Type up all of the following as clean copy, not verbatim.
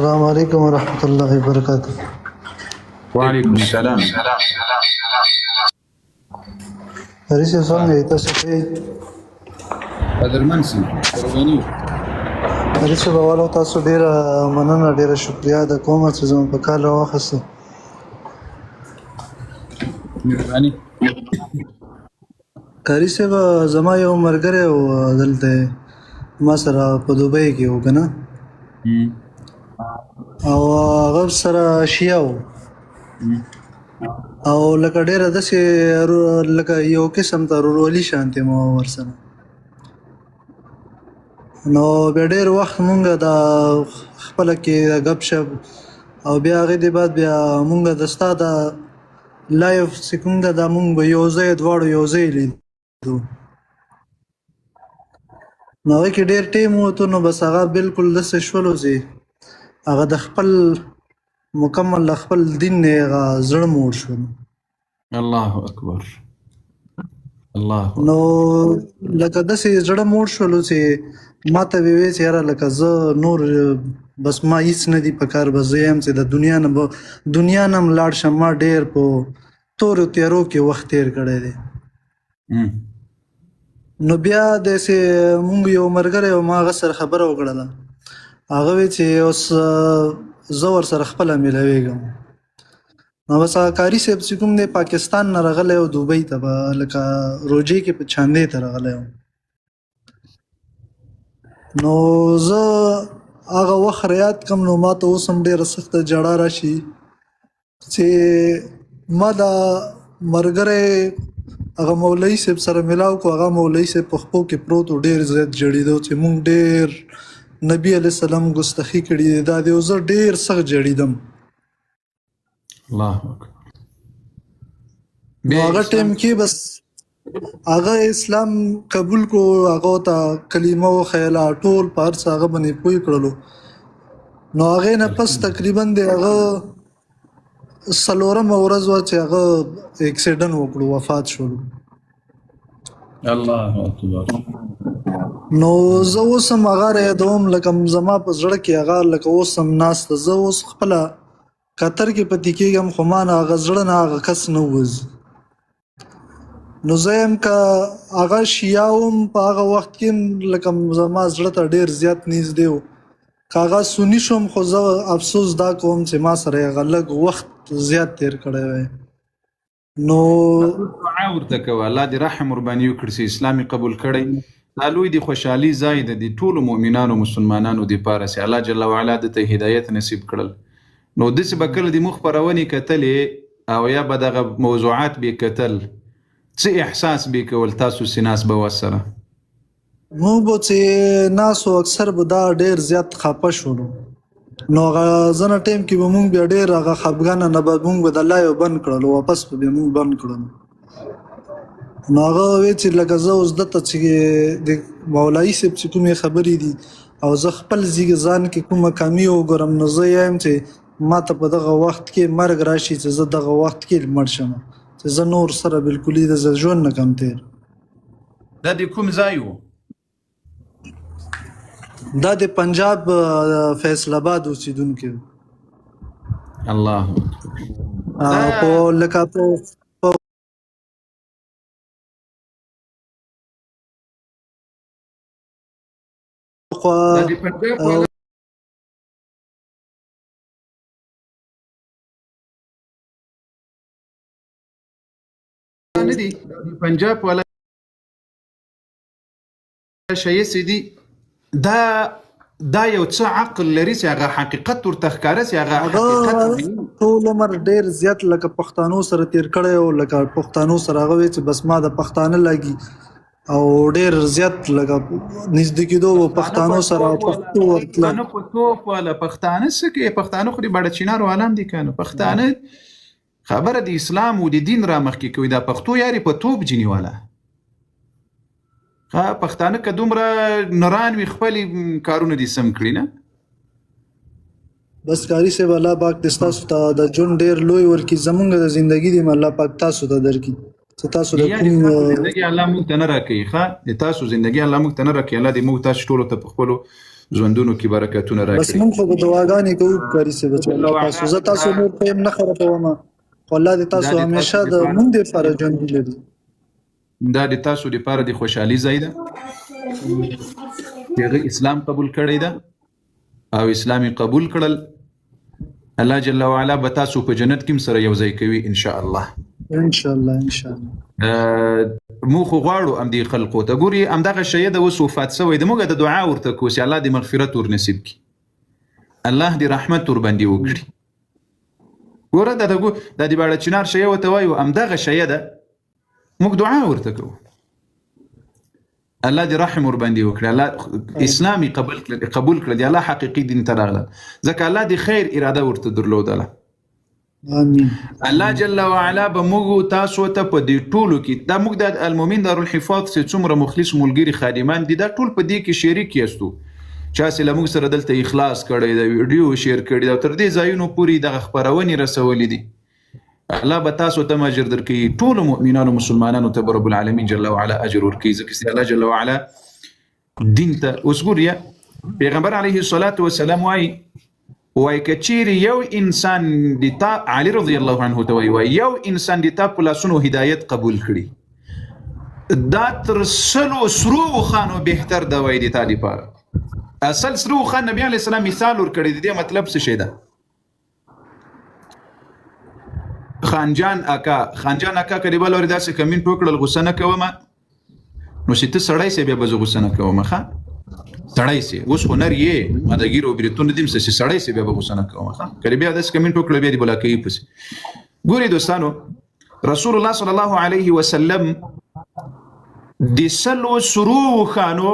السلام علیکم ورحمۃ اللہ وبرکاتہ. وعلیکم السلام. حریث صاحب څنګه یې؟ تاسو ښه یئ؟ قدرمن سي قرباني. حریث صاحب اولو تاسو ډېره مننه، ډېره شکریا ادا کوم چې زموږ په کال راواخیستو. مهرباني. قاري صاحب زما یو ملګری و دلته ما سره په دوبۍ کې و که نه، او هغه سره شیعه و او لکه ډېره داسې لکه یو قسم ته ورورولي شانتې مو ورسره. نو بیا ډېر وخت مونږ د خپله کې ګپ شپ او بیا هغې د بعد بیا مونږ د ستا د لایف چې کوم ده دا مونږ به یو ځای دواړو یو ځای لیدو. نو هغې کې ډېر ټیم ووتو، نو بس هغه بالکل داسې شولو چې هغه د خپل مکمل خپل دین نه هغه زړه موړ شو. الله اکبر. الله نو لکه داسې زړه موړ شولو چې ما ته ویې چې یاره لکه زه نور بس ما هېڅ نه دي په کار، بس زه یم چې د دنیا نه به دنیا نه هم لاړ شم. ما ډېر په تورو تیارو کې وخت تېر کړی دی. نو بیا داسې مونږ یو ملګری و، ما هغه سره خبره وکړله. هغه وی چې اوس زه ورسره خپله میلاویږم. نو بس هغه قاري صاحب چې کوم دی پاکستان نه راغلی و دوبۍ ته، به لکه روجې کې په چاندې ته راغلی و. نو زه هغه وخت ریاد کم، نو ما ته اوس هم ډېره سخته جړا راشي چې ما دا ملګری هغه مولوي صاحب سره میلاو کو. هغه مولوي صاحب په خپو کې پروت و، ډېر زیات جړېده چې مونږ ډېر نبي علیه السلام ګستاخي کړي دی دا دی، او زه ډېر سخت جړېدم. الله اکبر. نو هغه ټایم کې بس هغه اسلام قبول کو، هغه ته کلمه وښیله، ټول په هر څه هغه باندې پوه کړلو. نو هغې نه پس تقریبا د هغه څلورمه ورځ وه چې هغه اکسیډنټ وکړو، وفات شولو. الله اکبر. نو زه اوس هم هغه یادوم، لکه زما په زړه کې هغه لکه اوس هم ناسته. زه اوس خپله قطر کې پاتې کېږم، خو ما نه هغه زړه نه هغه کس نه ووځي. نو زه یم که هغه شیعه وم په هغه وخت کې لکه زما زړه ته ډېر زیات نږدې و. که هغه سني شوم، خو زه افسوس دا کوم چې ما سره یې هغه لږ وخت زیات تېر کړی وی. نو دعا ورته کوه الله دې رحم ورباندې وکړي چې اسلام یې قبول کړی. دا لوی د خوشحالي ځای دی د ټولو مؤمنانو مسلمانانو دپاره چې الله جل وعلا دته هدایت نصیب کړل. نو داسې به کله د موږ خپرونې کتلې او یا به دغه موضوعات به کتل، څه احساس به کول تاسو چې ناست به ورسره؟ موږ به چې ناست و اکثر به دا ډېر زیات خفه شولو. نو هغه ځنه ټایم کې به مونږ بیا ډېر هغه خفګانه نه به مونږ به د لایو بند کړلو، واپس به بیا مونږ بند کړلو. نو هغه وی چې لکه زه اوس دته چې د مولایي صاحب چې کومې خبرې دي او زه خپل ځان کې کومه کمي وګورم، نو زه یم چې ما ته په دغه وخت کې مرګ راشي چې زه دغه وخت کې مړ شم، چې زه نور سره بالکلي د ژوند نه کم تېر. دا د کوم ځای و؟ دا د پنجاب فیصل آباد اوسېدونکی و. الله په لکه په دا د پنجاب والا نه دي؟ د پنجاب والا شیعه چې دي دا یو څه عقل لري چې هغه حقیقت ورته ښکاره چې هغه حقیقت ټول عمر ډېر زیات لکه پښتانو سره تېر کړی او لکه پښتانو سره هغه وی چې بس ما د پښتانه لګي او ډېر زیات لکه نږدې کېدو پښتانو سره پښتو ورتله. په توپ والا پښتانه څه کوي؟ پښتانه خو د بډه چینارو عالم دي که نه؟ پښتانه خبره د اسلام او د دین را مخکې کوي. دا پښتو یاري په توپ جیني والا پښتانه که دومره نران وي خپلې کارونه دي سم کړي نه. بس قاري صاحب الله پاک دې ستاسو ته د ژوند ډېر لوی ورکړي، زمونږ د زندګي دې الله پاک تاسو ته درکړي چې تاسو د کوم زندګي الله موږ ته نه راکوي. د تاسو زندګي الله موږ ته نه راکوي. الله دې موږ تاسو ټولو ته په خپلو ژوندونو کې برکتونه بس راکړي. مونږ خو به دعاګانې کوو کاري صاحب چې الله تاسو زه تاسو نور ټایم نه خرابوم خو الله دې تاسو همیشه د مونږ دپاره ژوندي لري. دا د تاسو دپاره د خوشحالي ځای ده چې هغه اسلام قبول کړی ده او اسلام یې قبول کړل. الله جل وعلا به تاسو په جنت کې هم سره یو ځای کوي انشاءالله. انشاءالله موږ خو غواړو همدې خلقو ته ګوري همدغه شی د اوس وفات شوی د موږ د دعا ورته کوو چې الله دې مغفرت ور نصیب کړي، الله دې رحمت ور باندې وکړي. ګوره دا د باړه چنار شی ورته وایو همدغه شی ده، موږ دعا ورته کوو الله دې رحم ور باندې وکړي، الله اسلامي قبول کړي، دی الله حقیقي دین ته راغله ځکه الله دې خیر اراده ورته درلودله. آمین. الله جل وعلا به موږ تاسو ته په دې ټولو کې دا موږ د المؤمن دارالحفاظ چې څومره مخلص ملګري خادمان دي دا ټول په دې کې شریک یاستو. چا چې له موږ سره دلته اخلاص کړی دی، ویډیو شیر کړی دی، تر دې ځایونو پورې دغه خپرونې رسولې دي. الله به تاسو ته اجر درکړي، ټولو مؤمنانو مسلمانانو ته رب العالمین جل وعلا اجر ورکړي ځکه چې الله جل وعلا دین ته اوس ګوریا پیغمبر علیه الصلاة والسلام وای کچیر یو انسان د تا علی رضی الله عنه ته وای یو انسان د تا په لاسونو هدایت قبول کړي دا تر سلو سرو خانو بهتر دا وای د تا لپاره. اصل سرو خان نبی علیه السلام مثال ور کړی دی مطلب څه شي ده؟ خانجان اکا کړي بل ور داسې کمنټ وکړل غوسه نه کوم نو چې ته سړی سي بیا به غوسه نه کوم ښه سړی سي اوس هنر یې مدګیر او بریتون دیم چې سړی سي بیا به غوسه نه کوم ښه کړي بیا داسې کمنټ وکړل بیا دی بلا کوي پس. ګوري دوستانو رسول الله صلی الله علیه وسلم د سلو سرو خانو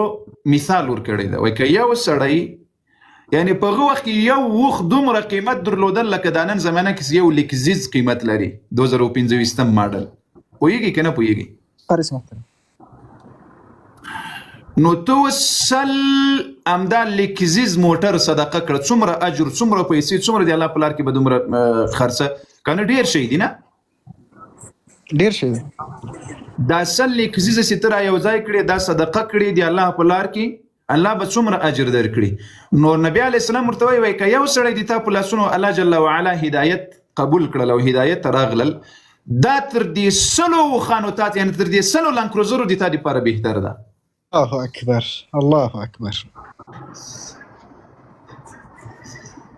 مثال ور کړی دا وای که یو سړی یعنی په هغه وخت کې یو وخ دومره قیمت درلودل لکه د نن زمانه کې یو لکزیز قیمت لري 2015 ماډل پوهیږي که نه پوهیږي نو تو سل امدا لکزیز موټر صدقه کړ څومره اجر څومره پیسې څومره دی الله په لار کې به دومره خرڅه کنه ډیر شي دی نه ډیر شي دا سل لکزیز ستر یو ځای کړي دا صدقه کړي دی الله په لار کې الله به څومره اجر درکړي. نور نبی علیه السلام ورته وایي که یو سړی د تا په لاسونو الله جل وعلا هدایت قبول کړل او هدایت ته راغلل دا تر دې سلو خانوتات یعنی تر دې سلو لانکروزرو د تا دپاره بهتر ده. الله اکبر الله اکبر.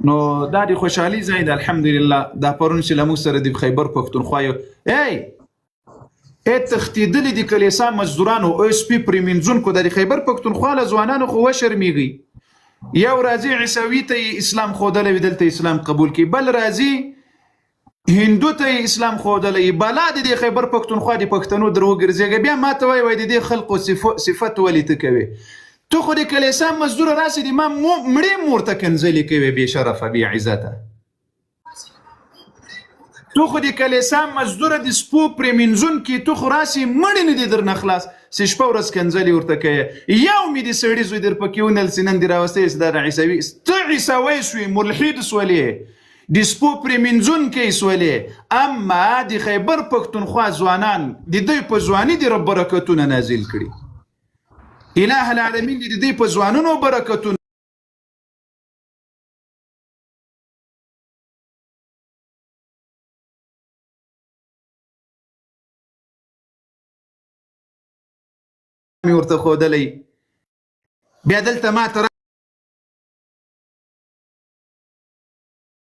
نو دا د خوشحالي ځای ده الحمدلله. دا پرون چې له موږ سره د خیبر پښتونخوا یو تختیدلی د کلیسا مزدورانو او اس پی پریمنځونکو د خیبر پښتونخوا له ځوانانو خو وشرمیږي یو راځي عیسوي ته اسلام ښودلی وي دلته اسلام قبول کړي بل راځي هندو ته اسلام ښودلی بلا د خیبر پښتونخوا د پښتنو در وګرځېږي بیا ما ته وایي د دې خلقو صفت ولې ته کوې تو خو د کلیسا مزدور راسې د ما مړې مور ته کنځلې کوې بې شرفه بې عزته تو خو د کلیسا مزدور د سپو پریمنځونکي تو خو راسې مړې نه دي درنه خلاص چې شپه ورځ کنځلې ورته کوې یو مې د سړي زوی در پکې ونلسې نن دې راوستی چې دا د عیسوي ته عیسوی سوې ملحد سولې د سپو پریمنځونکی سولې اما د خیبر پښتونخوا ځوانان د دوی په ځواني د رب برکتونه نازل کړي اله العالمین د دوی په ځوانونو برکتونه ورته ښودلی بیا دلته ما ته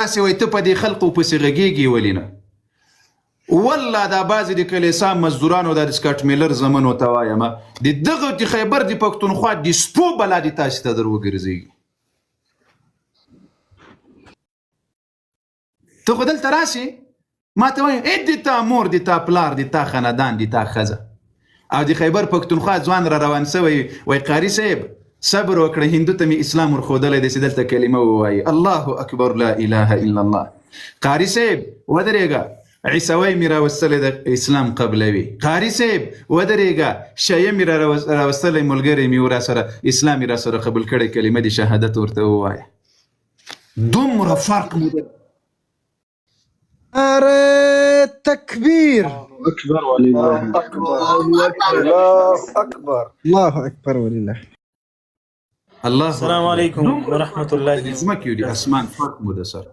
راسې وایي ته په دې خلقو پسې غږېږي ولې نه والله دا بعضې د کلیسا مزدورانو دا د سکاټ میلر زمنو ته وایم د دغه د خیبر د پښتونخوا د سپو بلا د تاسې ته در وګرځېږي ته خو دلته راسې ما ته وایي د تا مور د تا پلار د تا خاندان د تا ښځه او د خیبر پښتونخوا ځوان را روان شوی وای قاري صاحب صبر وکړه هندو ته مې اسلام ورښودلی دی چې دلته کلمه ووایي الله اکبر لا اله الا الله قاري صاحب ودرېږه عیسوی مې راوستلی د اسلام قبلوي قاري صاحب ودرېږه شیه مې راوستلی ملګری مې راسره اسلام یې راسره قبول کړی کلمه د شهادت ورته ووایه دومره فرق مو نعره تکبیر اکبر ولله الله اکبر الله اکبر ولله الله السلام اکبر. علیکم دومره ورحمت الله د ځمکې د اسمان فرق مو ده سر.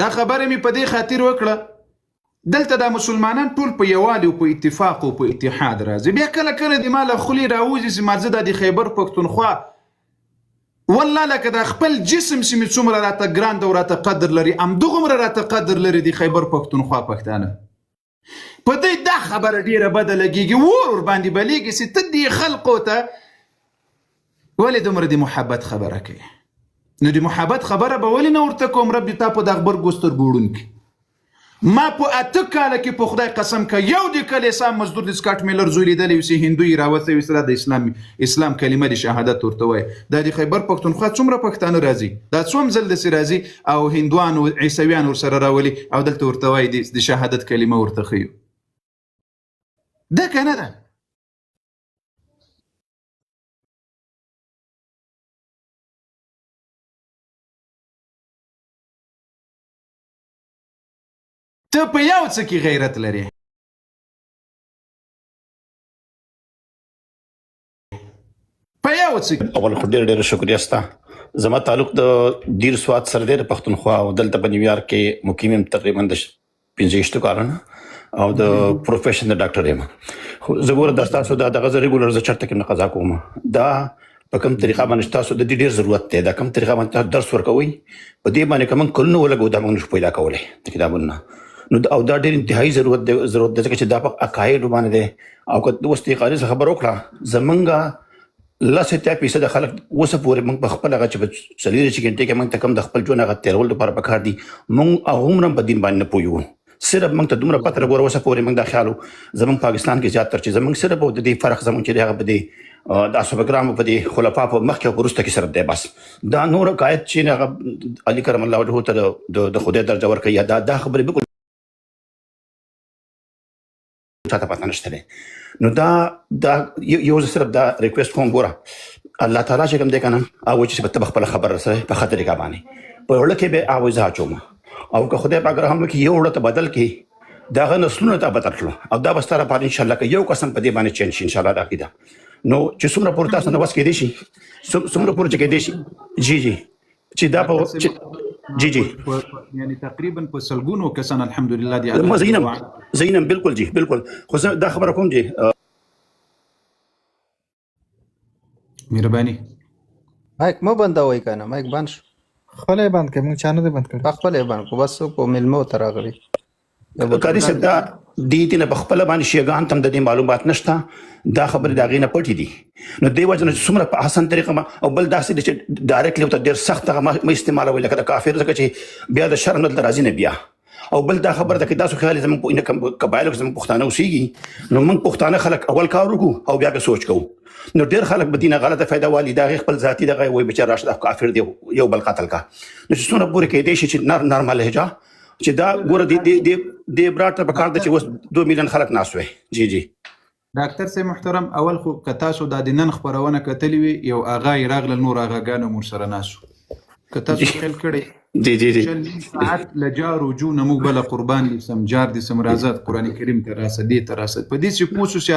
دا خبره مې په دې خاطر وکړه دلته دا مسلمانان ټول په یووالي او په اتفاق او په اتحاد راځي. بیا کله کله د مال خولي راوځي چې ما زه د خیبر پښتونخوا والله لکه دا خپل جسم چې مې څومره راته ګران ده او راته قدر لري همدغومره راته قدر لري د خیبر پښتونخوا پښتانه. په دې دا خبره ډیره بده لګیږي ور باندې بلیږي چې ته دې خلقو ته ولې دومره د محبت خبره کوي. نو د محبت خبره به ولې نه ورته کوم رب دې تا په دغه غبرګو سترګو وړونکي. ما په 8 کاله کې په خدای قسم که یو د کلیسا مزدور د سکاټ میلر زوی لیدلی وي چې هندو یې راوستی وي سره د اسلام کلمه د شهادت ورته وایي. دا د خیبر پښتونخوا څومره پښتانه راځي دا څوم ځل داسې راځي او هندوان او عیسویان ورسره راولي او دلته ورته وایي د شهادت کلمه ورته ښیو. دا که نه ده. ته په یو څه کې غیرت لري. په یو څه کې. اول خو ډېر شکریه ستا. زما تعلق د دیر سوات سره دی د پښتونخوا او دلته په نیویارک کې مقیم یم تقریبا د 15 کالونه او د پروفیشن د ډاکټر یم. خو زه ګوره دا ستاسو دغه زه ریګولر زه چېرته کې نه قضا کوم. دا په کوم طریقه باندې تاسو د دې ډېر ضرورت دی. دا کوم طریقه باندې تاسو درس ورکوئ په دې باندې که موږ کلونه ولګو دا موږ نشو پیدا کولی د کتابونو. نو او دا ډېر انتهایی ضرورت دی ځکه چې دا په عقایدو باندې دی او که اوس د قاري څخه خبره وکړه زمونږ 10% خلک اوسه پورې موږ په خپل هغه چې په 4 غنټې کې موږ ته کوم د خپل ژوند هغه تېرول لپاره پکار دي موږ هغومره په دین باندې نه پوهیږو. صرف موږ ته دومره پته لګوره اوسه پورې موږ دا خیال زمونږ پاکستان کې زیاتره چې زمونږ صرف د دې فرق زمونږ چې دی هغه په دې د اصحاب کرامو په دې خلفا په مخکې او په وروسته کې سره دی. بس دا نور عقاید چې هغه علي کرم الله وجهه ته د خدای درجه ورکوي یا دا خبرې بالکل چاته پته نشته دی. نو دا یو زه صرف دا ریکویسټ کوم ګوره الله تعالی چې کوم دی که نه هغه چې به ته خپله خبره رسوې په ښه طریقه باندې په وړه کې به هغوی زه اچوم او که خدای پاک رحم وکړي یو وړه ته بدل کړي د هغه نسلونه ته بدل کړو او دا به ستا لپاره انشاءالله که یو قسم په دې باندې چینج شي انشاءالله دا عقیده نو چې څومره پورې تاسو نه وس کېدی شي څومره پورې چې کېدی شي جی جی چې دا په جی جی یعنی تقریبا په سلګونو کسان الحمدلله دي زینم بالکل جی بالکل. خو زه دا خبره کوم جی مهرباني مایک مو بندوي کنه مایک بند شو. خپل یې بند کړه موږ چا نه دی بند کړی. خپل یې بند کو بس په ملمو ته راغلی. قاری صاحب دا دې نه په خپله باندې شیګان ته هم د دې معلومات نشته دا خبرې د هغې نه پټې دي. نو دې وجه نه چې څومره په حسن طریقه او بل داسې دی چې ډایرکټلی ورته ډېر سخت هغه مه استعمالوئ لکه د کافر ځکه چې بیا د شر نه دلته راځي نه بیا. او بل دا خبره ده که تاسو خیال یې زموږ قبایلو کې زموږ پښتانه اوسېږي نو موږ پښتانه خلک اول کار وکړو او بیا به سوچ کوو. نو ډېر خلک به دې نه غلطه فایده والي د هغې خپل ذاتي دغه وایي بېچاره راشه دا کافر دی یو بل قتل کا. نو چې څومره پورې کېدی شي چې نرمه لهجه چې دا ګوره دې براټ ته پکار ده چې اوس 2 میلیون خلک ناست وی. جی جی ډاکټر صاحب محترم اول خو که تاسو دا د نن خپرونه کتلی وي یو اغا یې راغله نور اغاګانو مور سره ناسو که تاسو خیال کړی جی جی جی ساعت لجار وجو نموږ بله قربان دي سم جار دي سم رازات قرآن کریم ته راسه دې ته راسه په دې چې پوه شو چې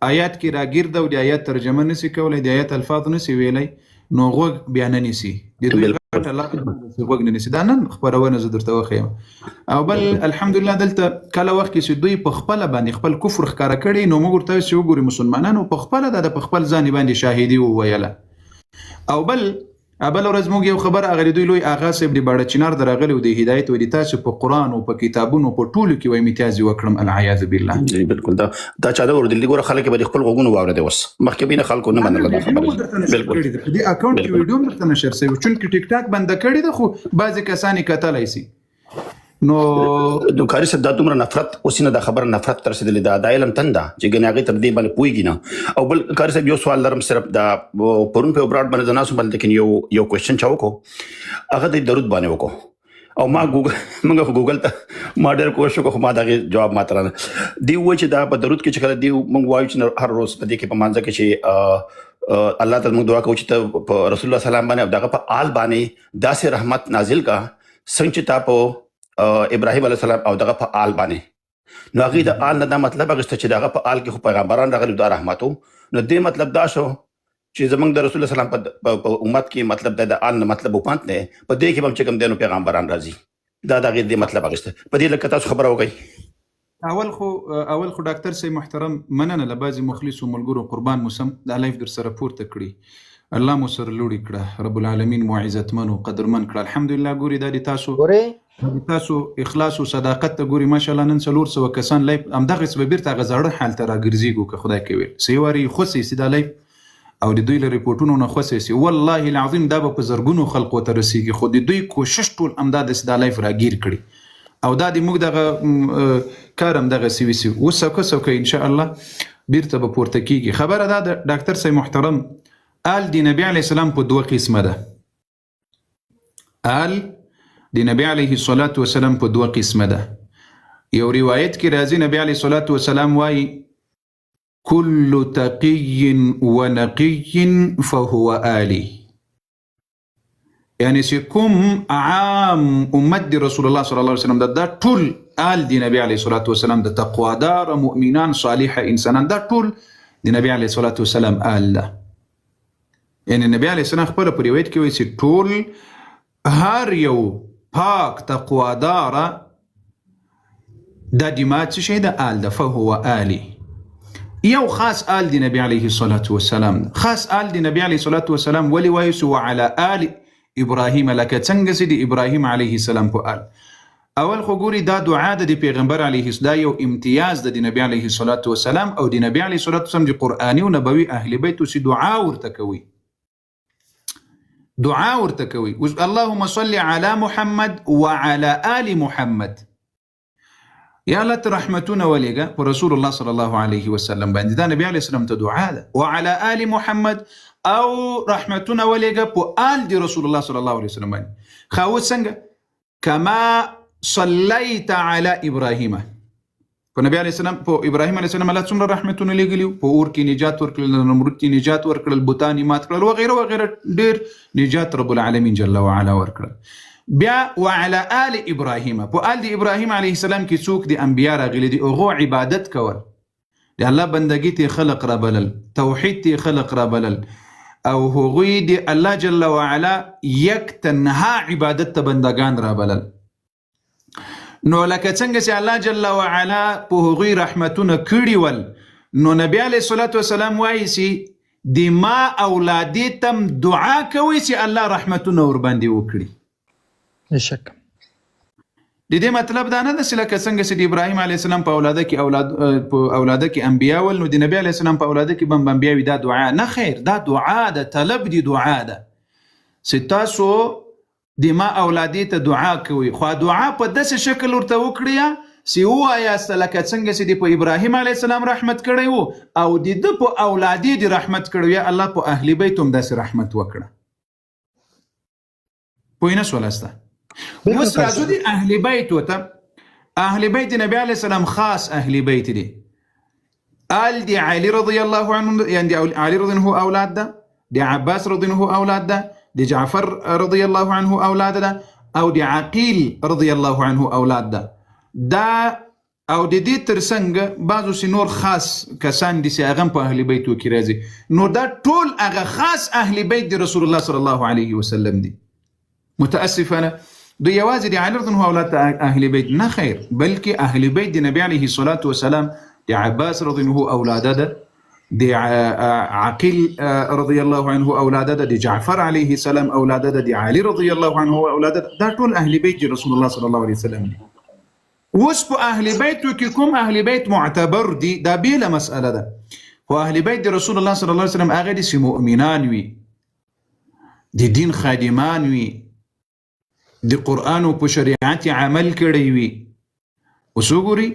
آیات کې راګرده او د آیات ترجمه نسی کولی د آیات الفاظ نسی ویلی نو غوږ بیا نه نیسي د دوی غټه لاره غوږ نه نیسي. دا نن خپرونه زه درته وښیم. او بل الحمدلله دلته کله وخت کې چې دوی په خپله باندې خپل کفر ښکاره کړي نو موږ ورته چې وګوري مسلمانانو په خپله دا د په خپل ځان باندې شاهدي وویله. او بل ورځ موږ یو خبر هغه دوی لوی آغا صاحب د باړه چنار د راغلی و د هدایت و د تاسو په قرآن او په کتابونو په ټولو کې وایي امتیاز وکړم العیاذ بالله. جی بالکل دا چا دا ورډلي ګوره خلک به د خپل غوږونو واورېدی اوس مخکې به نه خلکو نه منله دا خبره. بالکل په دې اکاونټ کې ویډیو هم درته نشر شوی چونکې ټیک ټاک بنده کړې ده خو بعضې کسان یې کتلی سي. نو قاری صاحب دا دومره نفرت اوس نه دا خبره نفرت ته رسېدلې ده دا علم تن ده چې ګنې هغې تر دې باندې پوهېږي نه. او بل قاری صاحب یو سوال لرم صرف دا پرون په یو براډ باندې زه ناست وم لیکن یو کوېشن چا وکړو هغه د درود باندې وکړو او موږ خو ګوګل ته ما ډېر کوشش وکړو خو ما د هغې جواب ماته رانه. دوی وایي چې دا په درود کې چې کله دوی موږ وایو چې هر روز په دې کې په مانځه کې چې الله ته موږ دعا کوو چې ته په رسول الله سلام باندې او دغه په آل باندې داسې رحمت نازل کا څنګه چې تا په ابراهیم علیه السلام او دغه په آل باندې. نو هغې د آل نه دا مطلب اخیسته چې دغه په آل کې خو پیغمبران راغلي دا رحمت و نو دې مطلب دا شو چې زمونږ د رسول الله سلام په امت کې مطلب د آل نه مطلب وپانت نه په دې کې هم چې کوم دینو پیغمبران راځي دا دغه دې مطلب اخیسته په دې لکه تاسو خبره وکړئ. اول خو ډاکټر صاحب محترم مننه له بعضې مخلصو ملګرو قربان موسم دا لایف در سره پورته کړي الله مو سره لوړي کړه رب العالمین مو عزتمن او قدرمن کړه الحمدلله. ګوري دا د تاسو اخلاص او صداقت ته ګوري ماشاءالله نن 400 کسان لایف همدغه څه بیرته غزړه حال ته راګرځيږي که خدای کوي سیواري خوسي سیدا لایف او د دوی له ریپورتونو نه خوسي سي والله العظیم دا به په زرګونو خلکو ته رسیږي خو د دوی کوشش ټول امداد سیدا لایف راګیر کړي او دا د موږ دغه کارم دغه سی وی سی وسوکه ان شاء الله بیرته به پورته کیږي. خبره دا د ډاکټر صاحب محترم آل دی نبی علیه السلام په دوه قسمه ده. آل دی نبی علیه الصلاة والسلام په دوه قسمه ده. یو روایت کې راځي نبی علیه الصلاة والسلام وایي کل تقی ونقی فهو آلی، یعنی چې کوم عام امت دی رسول الله صلی الله علیه وسلم دا ټول آل دی نبی علیه الصلاة والسلام د تقوادار مؤمنان صالح انسانان دا ټول دی نبی علیه الصلاة والسلام آل ده. یعنی نبی علیه السلام خپل په روایت کې وایي چې ټول هر یو پاک تقوادار دا د ما څه شی ده آل ده فهو آلی. یو خاص آل دی نبی علیه الصلاة والسلام خاص آل دی نبی علیه الصلاة والسلام ولی وایي وعلى آل ابراهیم لکه څنګه چې د ابراهیم علیه السلام په آل. اول خو ګوري دا دعا د پیغمبر علیه السلام دا یو امتیاز د نبی علیه الصلاة والسلام او د نبی علیه الصلاة والسلام د قرآني او نبوي اهل بیت او دعا ورته کوي اللهم صل على محمد وعلى آل محمد. یا الله ته رحمتونه ولېږه په رسول الله صلی الله علیه وسلم باندې دا نبی علیه السلام ته دعا ده وعلى آل محمد او رحمتونه ولېږه په آل دی رسول الله صلی الله علیه وسلم باندې. خو څنګه کما صلیت علی ابراهیم په نبی علیه السلام په ابراهیم علیه السلام الله څومره رحمتونه لېږلي په اور کې نجات ورکړل نمرود کې نجات ورکړل بوتان مات کړل وغیره وغیره ډېر نجات رب العالمین جل وعلا ورکړل. بیا وعلى آل ابراهیم په آل دی ابراهیم علیه السلام کې څوک د انبیا راغلي دي هغو عبادت کول د الله بندګي ته خلق را بلل توحید ته خلق را بلل او هغوی د الله جل وعلا یک تنها عبادت ته بندگان را بلل. نو لکه څنګه چې الله جل وعلا په هغوی رحمتونه کړي ول نو نبی علیه الصلاة والسلام وایي چې د ما اولادې تم دعا کوي چې الله رحمتونه ورباندې وکړي. بشک د دې مطلب دا نه ده چې لکه څنګه چې د ابراهیم علیه السلام په اولاده کې انبیا ول نو د نبی علیه السلام په اولاده کې بم انبیا وي دا دعا نه خیر دا دعا ده طلب دی دعا ده چې تاسو د ما اولادې ته دعا کوي خو دعا په داسې شکل ورته وکړئ چې ووایاست لکه څنګه چې د په ابراهیم علیه السلام رحمت کړی و او د ده په اولادې د رحمت کړی وي الله په اهل بیت هم داسې رحمت وکړه. پوه نه شولاست؟ اوس راځو د اهل بیت ته اهل بیت نبی علیه السلام خاص اهل بیت دي آل دی علی رضی الله عنه یعنی علی رضی الله اولاد ده دی عباس رضی الله اولاد ده دی جعفر رضی الله عنه اولاد ده او دی عقیل رضی الله عنه اولاد ده دا او د دې ترڅنګ بعضو سي نور خاص کسان دي چې هغه په اهل بیتو کې راځي نو دا ټول هغه خاص اهل بیت دی رسول الله صلی الله علیه وسلم دي. متاسفانه دو یوازې د علی رضی الله اولاد اهل بیت نه خیر بلکې اهل بیت د نبی علیه الصلاة والسلام د عباس رضی الله اولاده ده د عقیل رضی الله عنه اولاده ده د جعفر علیه السلام اولاده ده د علی رضی الله عنه اولاده ده دا ټول اهل بیت رسول الله صلی الله علیه وسلم دي. اوس په اهل بیتو کې کوم اهل بیت معتبر دي دا بیله مسأله ده خو اهل بیت د رسول الله صلی الله علیه وسلم هغه دي چې مؤمنان وي د دین خادمان وي د قرآن او په شریعت عمل کړی وي. اوس وګورئ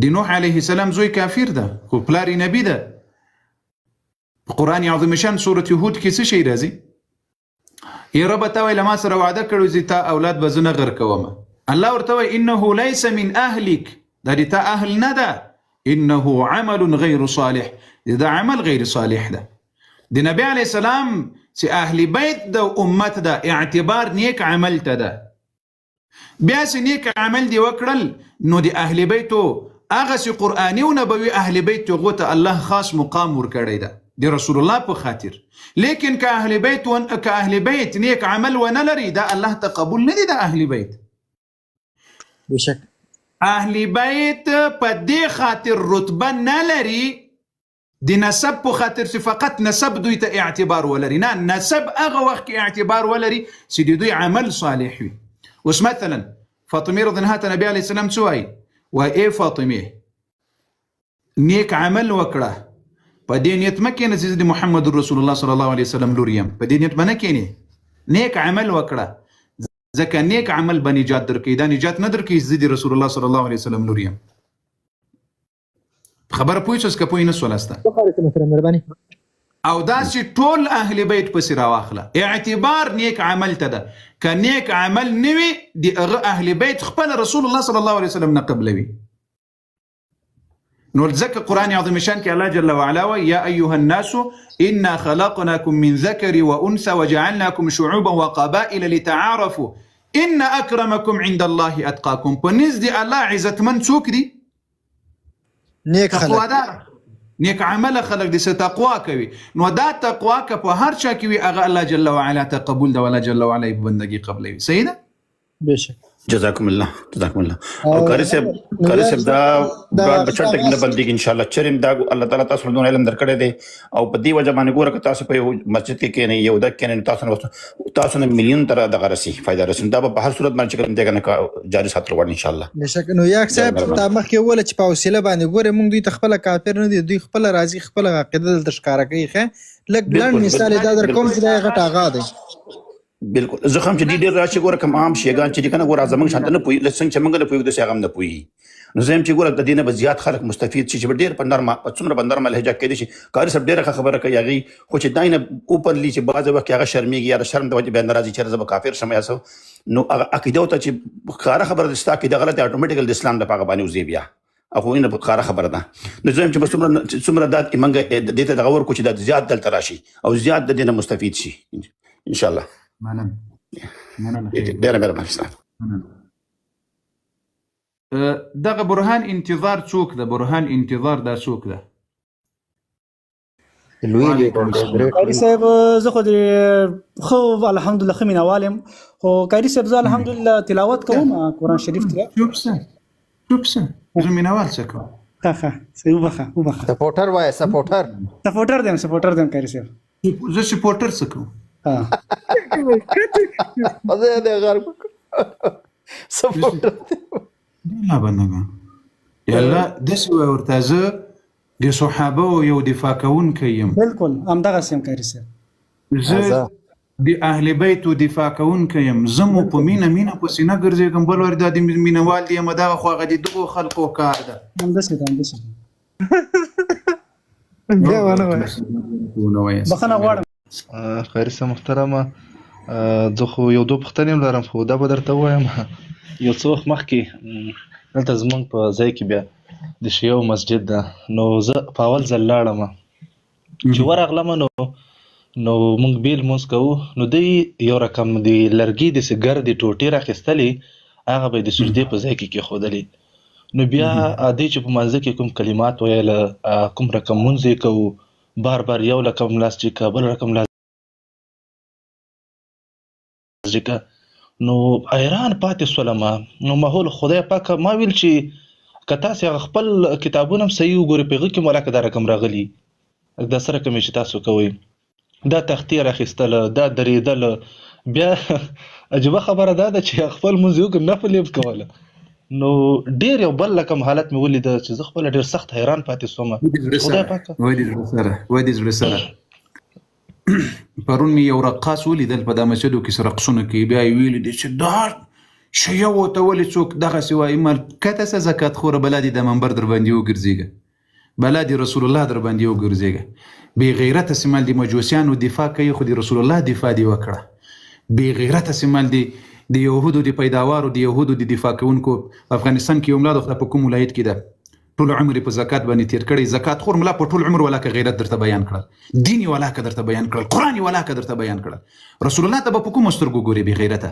د نوح علیه السلام زوی کافر ده خو پلار یې نبی ده. په قرآن عظیم شان سورة هود کې څه شی راځي یا رب ته وایي له ما سره وعده کړی چې تا اولاد به زه نه غر کوم الله ورته وایي انه لیس من اهلک دا د تا اهل نه ده انه عمل غیر صالح دا عمل غیر صالح ده. د نبی علیه السلام چې اهل بیت د امت ده اعتبار نیک عمل ته ده بیا چې نیک عمل دی وکړل نو د اهل بیتو هغسې قرآني او نبوي اهل بیت هغو ته الله خاص مقام ورکړی ده د رسول الله په خاطر. لیکن که اهل بیت نیک عمل ونه لري دا الله ته قبول نه دي د اهل بیت. بشک اهل بیت په دې خاطر رتبه نه لري د نسب په خاطر چې فقط نسب دوی ته اعتبار ولري، نه، نسب هغه وخت کې اعتبار ولري چې د دوی عمل صالح وي. اوس مثلا فاطمه رضی الله عنها نبی علیه السلام څه وایي؟ وایي ای فاطمه نیک عمل وکړه، په دې نیت مه کښېنه چې زه د محمد رسول الله صلی الله علیه وسلم لور یم، په دې نیت به نه کښېنې، نیک عمل وکړه ځکه نیک عمل به نجات درکوي، دا نجات نه درکوي زه د رسول الله صلی الله علیه وسلم لور یم. خبره پوه شوست که پوه نه سولسته؟ او داسې ټول اهل بیت پسې راواخله. اعتبار نیک عمل ته ده، که نیک عمل نه وي د هغه اهل بیت خپل رسول الله صلی الله علیه وسلم نه قبلوي. نو ځکه قرآن عظیم شان کې الله جل وعلا وایي یا ایها الناس انا خلقناکم من ذکر و انثى وجعلناکم شعوبا وقبائل لتعارفوا ان اکرمکم عند الله اتقاکم. په نزد الله عزتمن څوک دي؟ نیک خلک، تقوادار، نیک عمل خلق دي، څه تقوا کوي. نو دا تقوا که په هر چا کې وي هغه الله جل وعلا ته قبول ده، والله جل وعلا یې بندګي قبلوي. صحیح ده؟ بشک جزاکم الله. او قاری صاحب دا براد بچا ټک نه بندېږي ان شاء الله. چرېم دا الله تعالی تاسو له دونه علم درکړی دی او په دې وجه باندې ګوره که تاسو په یو مسجد کې کښېنئ یو ډک کښېنئ تاسو نه میلیون تر دغه رسي فایده رسي. دا به په هر صورت باندې چې کوم دی نه جاري ساتل غواړي ان شاء الله. بشک. نو یاک صاحب تا مخکې وویله چې په حوصله باندې ګورې موږ دوی ته خپله کافر نه دي، دوی خپله راځي خپله عقیده دلته ښکاره کوي. ښه لږ لنډ مثال یې دا در کوم چې دا یې غټ اغا دی. بالکل زه هم چې ډېر راشي ګوره کوم عام شیګان چې دي که نه ګوره زموږ شانته نه پوهېږي څنګه چې موږ نه پوهېږو داسې هغه هم نه پوهېږي. نو زه یم چې ګوره د دې نه به زیات خلک مستفید شي چې به ډېر په نرمه په څومره به نرمه لهجه کېدای شي. قاري صاحب ډېره ښه خبره کوي هغې، خو چې دا نه اوپنلي چې بعضې وخت کې هغه شرمېږي یا د شرم د وجې بیا نه راځي چې زه به کافر شم یا څه، نو هغه عقیده ورته چې ښکاره خبره د ستا عقیده غلطه اټومیټیکل د اسلام د په هغه باندې وځي بیا خو نه ښکاره خبره ده. نو زه یم چې به څومره دا موږ دې ته دغه ورکړو چې دا زیات دلته راشي او زیات د دې نه مستفید شي ان شاء الله. ډېره مهرباني صاحب. دغه برهان انتظار څوک ده؟ برهان انتظار دا څوک ده؟ قاری صاحب زه خو خو الحمدلله ښه مینهوال یم، خو قاری صاحب زه الحمدلله تلاوت کوم قرآن شریف چوپ شه زه مینهوال څه کوم؟ ښه وبخه سپورټر وایه سپورټر دیم قاری صاحب. زه سپورټر څه کوم؟ لا بندګان یالله داسې وایه ورته زه د صحابهو یو دفاع کوونکی یم. بالکل همدغسې یم قاری صاحب، زه د اهل بیتو دفاع کوونکی یم. زه مو په مینه پسې نه ګرځېږم، بل وارې دا د مینهوال دی یم دغه خو هغه د دغو خلقو کار ده. همداسې بیا ونه وایه. بخښنه غواړم قاری صاحب محترمه، زه خو یو دوه پوښتنې هم لرم خو دا به درته ووایم. یو څه وخت مخکې دلته زموږ په ځای کې بیا د شیعو مسجد ده، نو زه په اول ځل لاړم چې ورغلم نو موږ بیل لمونځ کوو، نو دوی یو رقم د لرګي داسې ګردې ټوټې راخیستلې هغه به یې د سجدې په ځای کې کېښودلې. نو بیا دوی چې په مانځه کې کوم کلمات ویله کوم رقم مونځ یې کوو بار بار یو رقم لاس جیکه بل رقم لاس جیکه، نو حیران پاتې شولم. نو ماحول خدای پاکه ما ویل چې که تاسې هغه خپل کتابونه هم صحیح وګورئ په هغه کې ملاکه دا رقم راغلي، دا څه رقم یې چې تاسو کوئ، دا تختې راخیستله، دا درېدله. بیا عجیبه خبره دا ده چې خپل لمونځ یې وکړم نفل یې کوله. نو ډېر یو بل رقم حالت مې ولیده چې زه خپله ډېر سخت حیران پاتې شوم. خدای پاکه وایي د زړه سره پرون مې یو رقاص ولیدل په دا مسجدو کې رقصونه کوي، بیا یې ویلي دي چې دا شیعه ورته ولې څوک دغسې وایي ملکته څه زکات خوره بلا دې د منبر در باندې وګرځېږه، بلا دې رسول الله در باندې وګرځېږه. بې غیرته سمال د مجوسیانو دفاع کوي خو د رسول الله دفاع دې وکړه. بې غیرته سمال د یهودو د پیداوارو د یهودو د دفاع کوونکو په افغانستان کې یو ملا د خدای په کوم ولایت کې ده ټول عمر په زکات باندې تیر کړی، زکات خور ملا په ټول عمر ولاکه غیرت درته بیان کړل، دین ولاکه درته بیان کړل، قرآن ولاکه درته بیان کړل. رسول الله ته به په کومو سترګو ګورې بې غیرته؟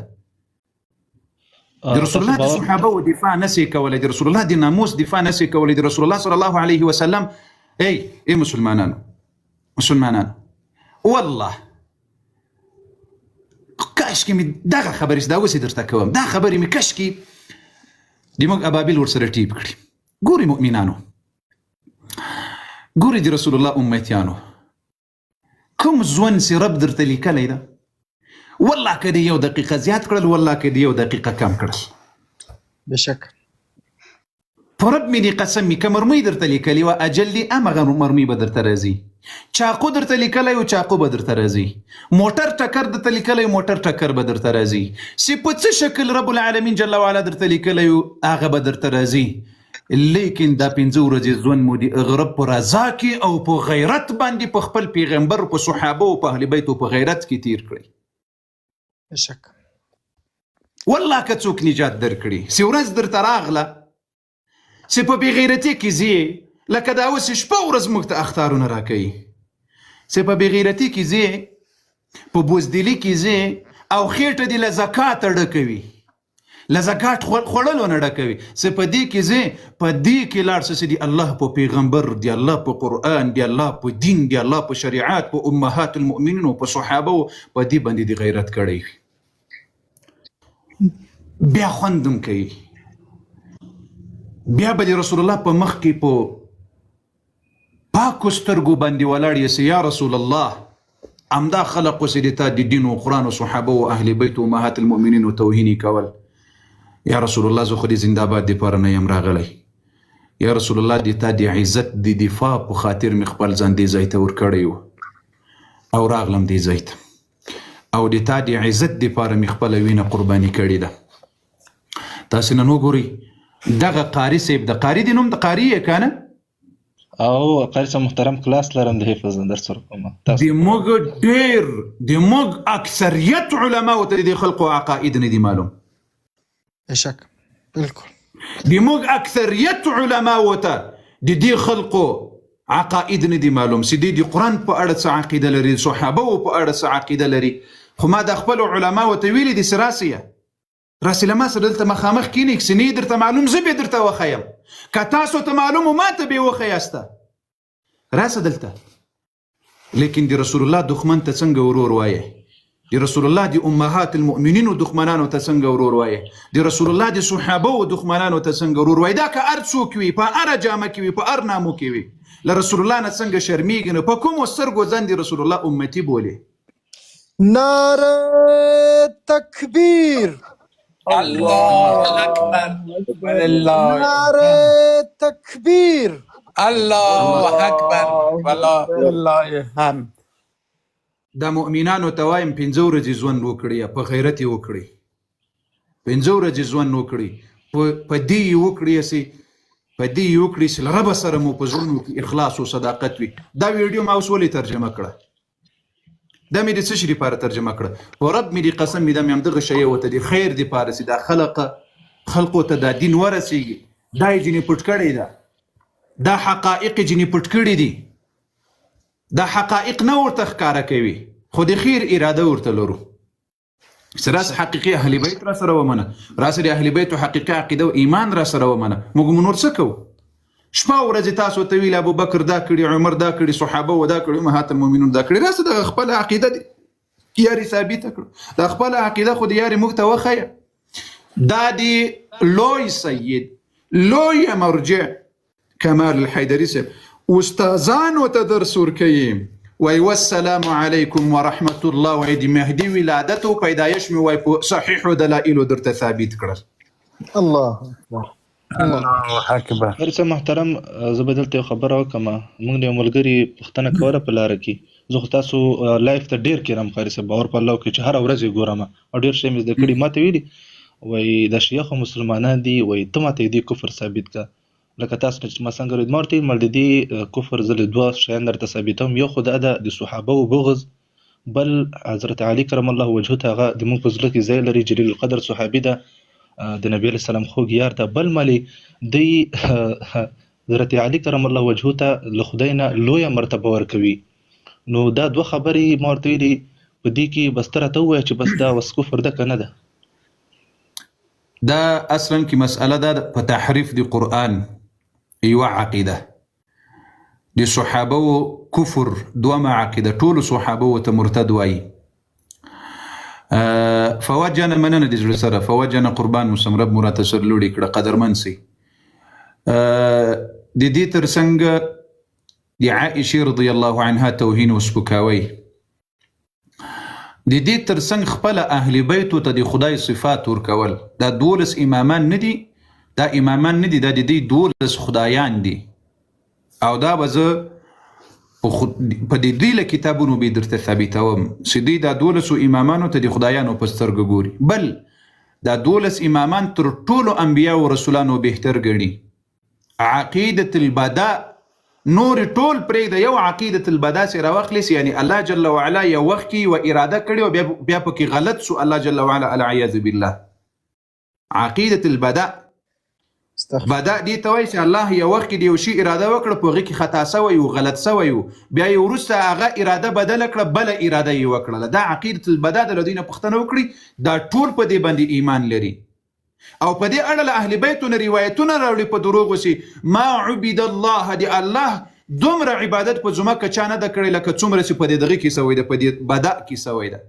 د رسول الله د صحابه دفاع نسي کولای، د رسول الله د ناموس دفاع نسي کولای، د رسول الله صلی الله علیه وسلم ای مسلمانانو والله کاشکې مې دغه خبرې دا اوس درته کوم، دا خبرې مې کاشکې د موږ ابابیل ورسره ټیپ کړي. ګوري مؤمنانو، ګوري د رسول الله امتیانو، کوم ژوند چې رب درته لیکلی ده، والله که دې 1 دقیقه زیات کړل، والله که دې 1 دقیقه کم کړل، بشک په رب مې دې قسم مې که مرمۍ درته لیکلې وه اجل دې همغه مرمۍ به درته راځي، چاقو درته لیکلی و چاقو به درته راځي، موټر ټکر درته لیکلی و موټر ټکر به درته راځي، چې په څه شکل رب العالمین جل وعلا درته لیکلی و هغه به درته راځي. لیکن دا 15 ورځې ژوند مو د غرب په رضا کې او په غیرت باندې په خپل پیغمبر، په صحابه او په اهل بیت او په غیرت کې تیر کړئ. بشک والله که څوک نجات درکړي، چې ورځ درته راغله چې په بې غیرتۍ کې ځې، لکه دا اوس شپه ورځ موږ ته اخطارونه راکوي، چې په بې غیرتۍ کې ځې، په بزدلي کې ځې او خېټه دې له زکاته ډکوي، له زکات خوړلو نه ډکوي، چې په دې کې ځې، په دې کې لاړ چې د الله په پیغمبر، د الله په قرآن، د الله په دین، د الله په شریعت، په امهات المؤمنین او په صحابه، په دې باندې د غیرت کړی بیا خوندم کوي، بیا به د رسول الله په مخ کې په پاکو سترګو باندې ولاړ یې چې یا رسول الله همدا خلق اوسې د تا د دین و قرآن و صحابه و اهل بیت و امهات المؤمنین و توهیني کول، یا رسول الله زه خو د زنده‌باد دپاره نه یم راغلی، یا رسول الله د تا د عزت د دفاع په خاطر مې خپل ځان دې ځای ته ورکړی و او راغلم دې ځای ته، او د تا د عزت دپاره مې خپله وینه قرباني کړې ده. تاسې نن وګورئ دغه قاري صاحب، د قاري د نوم د قاري یې که نه؟ او قاری صاحب محترم کلاس لرم د حفظ درس ورکوم. د موږ ډېر، د موږ اکثریت علماو ته د خلقو عقاید نه دي معلوم، بشک بالکل د موږ اکثریت علماو ته د دې خلقو عقاید نه دي معلوم، چې د قرآن په اړه څه عقیده لري، صحابه په اړه څه عقیده لري. خو ما د خپلو علماو ته ویلي دي چې راسې له ما سره دلته مخامخ کښېنئ، چې نه درته معلوم زه به درته وښیم، که تاسو ته معلوم و ما ته به یې وښیاسته، راسه دلته. لیکن د رسول الله دښمن ته څنګه ورور وایې، د رسول الله د امهات المؤمنینو دښمنانو ته څنګه ورور وایې، د رسول الله د صحابه و دښمنانو ته څنګه ورور وایې. دا که هر څوک وي، په هره جامه کې وي، په هر نامو کې وي، له رسول الله نه څنګه شرمېږي، نو په کومو سترګو ځان د رسول الله امتي بولې؟ نعره تکبیر، الله اکبر، نعره تکبیر، الله اکبر، والله هم. دا مؤمنانو ته وایم 15 ورځې ژوند وکړي، په غیرت یې وکړي، 15 ورځې ژوند وکړي، په دې یې وکړي چې له ربه سره مو په زړونو کې اخلاص او صداقت وي. دا ویډیو ما اوس ولې ترجمه کړه؟ دا مې د څه شي لپاره ترجمه کړه؟ په رب مې د قسم مې دا مې همدغه شی ورته د خیر دپاره چې دا خلقو ته دا دین ورسېږي، دا یې ځینې پټ کړی ده، دا حقایق یې ځینې پټ کړي دي، دا حقایق نه ورته ښکاره کوي، خو د خیر اراده ورته لرو. چې راسه حقیقي اهل بیت را سره ومنه، راسه د اهل بیتو حقیقي عقیده او ایمان را سره ومنه، موږ نور څه کوو؟ شپه ورځې تاسو ته ویل ابو بکر دا کړي، عمر دا کړي، صحابه و دا کړي، امهات المؤمنون دا کړي، راسه د خپله عقیده دي یاري ثابته کړو، د خپله عقیده خو د یاري موږ ته وښیه. دا د لوی سید، لوی مرجع کمال الحیدري صاحب استادانو ته درس ورکوي، وای والسلام علیکم ورحمت الله، وای د مهدي ولادت او پیدایش مې وای په صحیحو دلایلو درته ثابت کړل. الله اکبر، الله اکبر. قاری صاحب محترم زه به دلته یو خبره وکړم. موږ د یو ملګري پوښتنه کوله په لاره کې، زه خو تاسو لایف ته ډېر کېرم قاری صاحب، باور په الله وکړئ چې هره ورځ یې ګورم او ډېر شی مې زده کړي. ما ته ویلي وایي دا شیعه خو مسلمانان دي، وایي ته ماته دې کفر ثابت کړه. لکه تاسو چې ما څنګه ویل، ما ورته ویل د دې کفر زه له 2 شیان درته ثابتوم، یو خو دا ده د صحابه و بغض، بل حضرت علي کرم الله وجهه ته هغه د موږ په زړه کې ځای لري، جلیل القدر صحابي ده، د نبی علیه السلام خوږ یار ده، بل ملي دی حضرت علي کرم الله وجهه ته له خدای نه لویه مرتبه ورکوي. نو دا 2 خبرې ما ورته ویلي، په دې کې بس ته راته ووایه چې بس دا وس کفر ده که نه ده؟ دا اصلا کې مسأله ده په تحریف د قرآن یوه عقیده د صحابه و کفر دومه عقیده ټولو صحابه ته مرتد وایي فوجانه مننه د زړه سره فوجانه قربان موسم رب مراته سرلوړي کړه قدرمن سي د دې ترڅنګ د عائشه رضی الله عنها توهین او سپکاوی د دې ترڅنګ خپل اهل بیت ته د خدای صفات ورکول دا 12 امامان نه دي دا امامان نه دي دا د دې 12 خدایان دي او دا به زه په دې له کتابونو به درته ثابتوم چې دوی دا 12 امامانو ته د خدایانو په سترګه ګوري بل دا 12 امامان تر ټولو انبیا او رسولانو بهتر ګڼي عقیدة البداء نور ټول پرېږده یو عقیدة البداء سره واخلص یعنی الله جل وعلا یو وخت کې و اراده کړې او بیا پکې غلط شو الله جل وعلا العیاذ بالله عقیدة البداء بداء دې ته وایي چې الله یو وخت کې د یو شي اراده وکړه په هغې کې خطا سوی و غلط سوی و بیا یې وروسته هغه اراده بدله کړه بله اراده یې وکړله دا عقیدة البداء د دوی نه پوښتنه وکړي دا ټول په دې باندې ایمان لري او په دې اړه له اهل بیتونه روایتونه راوړي په دروغو چې ما عبد الله د الله دومره عبادت په ځمکه چا نه ده کړی لکه څومره چې په دې دغه کې سوی ده په دې بداء کې سوی ده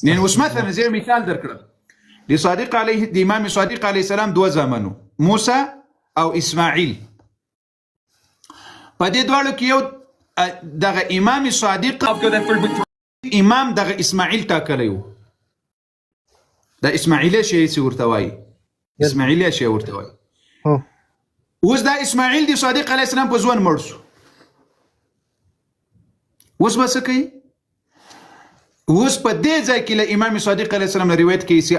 یعنې اوس مثلا زه مثال درکړم د امام صادق علیه السلام 2 زامنو موسی او اسماعیل په دې دواړو کې یو دغه امام صادق امام دغه اسماعیل ټاکلی و دا اسماعیلی شی چې ورته وایي اسماعیلی شی ورته وایي اوس دا اسماعیل د صادق علیه السلام په ځوان مړ شو اوس به څه کوي اوس په دې ځای کې له امام صادق علیه السلام نه روایت کوي چې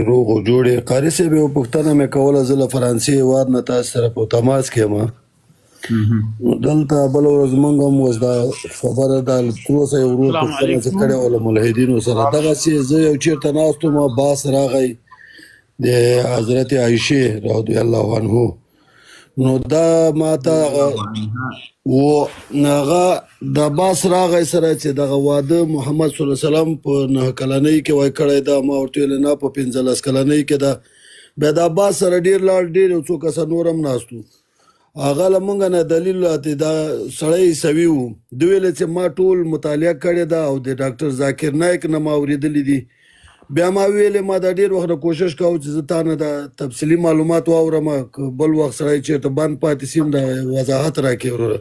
روغ او جوړې قاري صاحب یو پوښتنه مې کوله زه له فرانسې هېواد نه تاسو سره په تماس کې یم دلته بله ورځ موږ هم اوس دا خبره ده تر اوسه یو ورور پوښتنه چې کړې وه له ملحدینو سره دغسې زه یو چېرته ناست وم باس راغی د حضرت عایشې رضی الله عنه نو دا ماته هغه د باس راغی سره چې دغه واده محمد صلی الله علیه وسلم په 9 کلنۍ کې وای کړی دا ما ورته ویل نه په 15 کلنۍ کې ده بیا د عباس سره ډېر لاړ ډېر یو څو کسه نور هم ناست وو هغه له موږ نه دلیل دا سړی عیسوي و دوی ویل چې ما ټول مطالعه کړې ده او د ډاکټر ذاکر نایک نه ما اورېدلي دي بیا ما ویلې ما دا ډېر وخت کوشش کوم چې زه تا نه د تفصیلي معلومات واورم بل وخت سړی چېرته بند پاتې سي د وضاحت راکړې وروره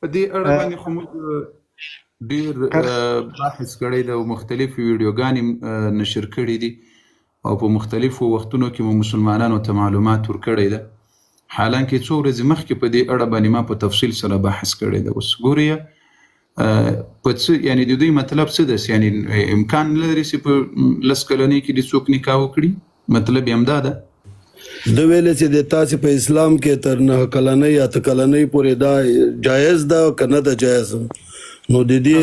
په دې اړه باندې خو موږ ډېر بحث کړی دی او مختلفې ویډیوګانې نشر کړي دي او په مختلفو وختونو کې مو مسلمانانو ته معلومات ورکړی ده حالانکه څو ورځې مخکې په دې اړه باندې ما په تفصیل سره بحث کړی ده اوس ګورئ په څه یعنې د دوی مطلب څه ده یعنې امکان نه لري چې په 10 کلنۍ کې د څوک نکاح وکړي مطلب یې همدا ده د ویلې چې د تاسې په اسلام کې تر 9 کلنۍ یا 8 کلنۍ پورې دا جایز ده که نه ده جایز نو د دې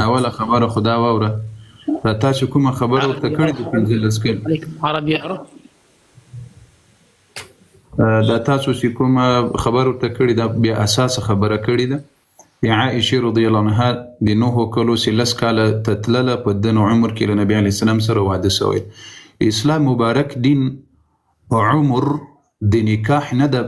اوله خبره خدا واوره را تاسو کومه خبره ورته کړې د 15 کال عربي دا تاسو چې کومه خبره ورته کړې دا بیا اساسه خبره کړې ده د عائشه رضی الله عنها د 9 کالو چې 10 کاله تتلله په دنو عمر کې له نبی علیه السلام سره واده شوی اسلام مبارک دین عمر د نکاح نه ده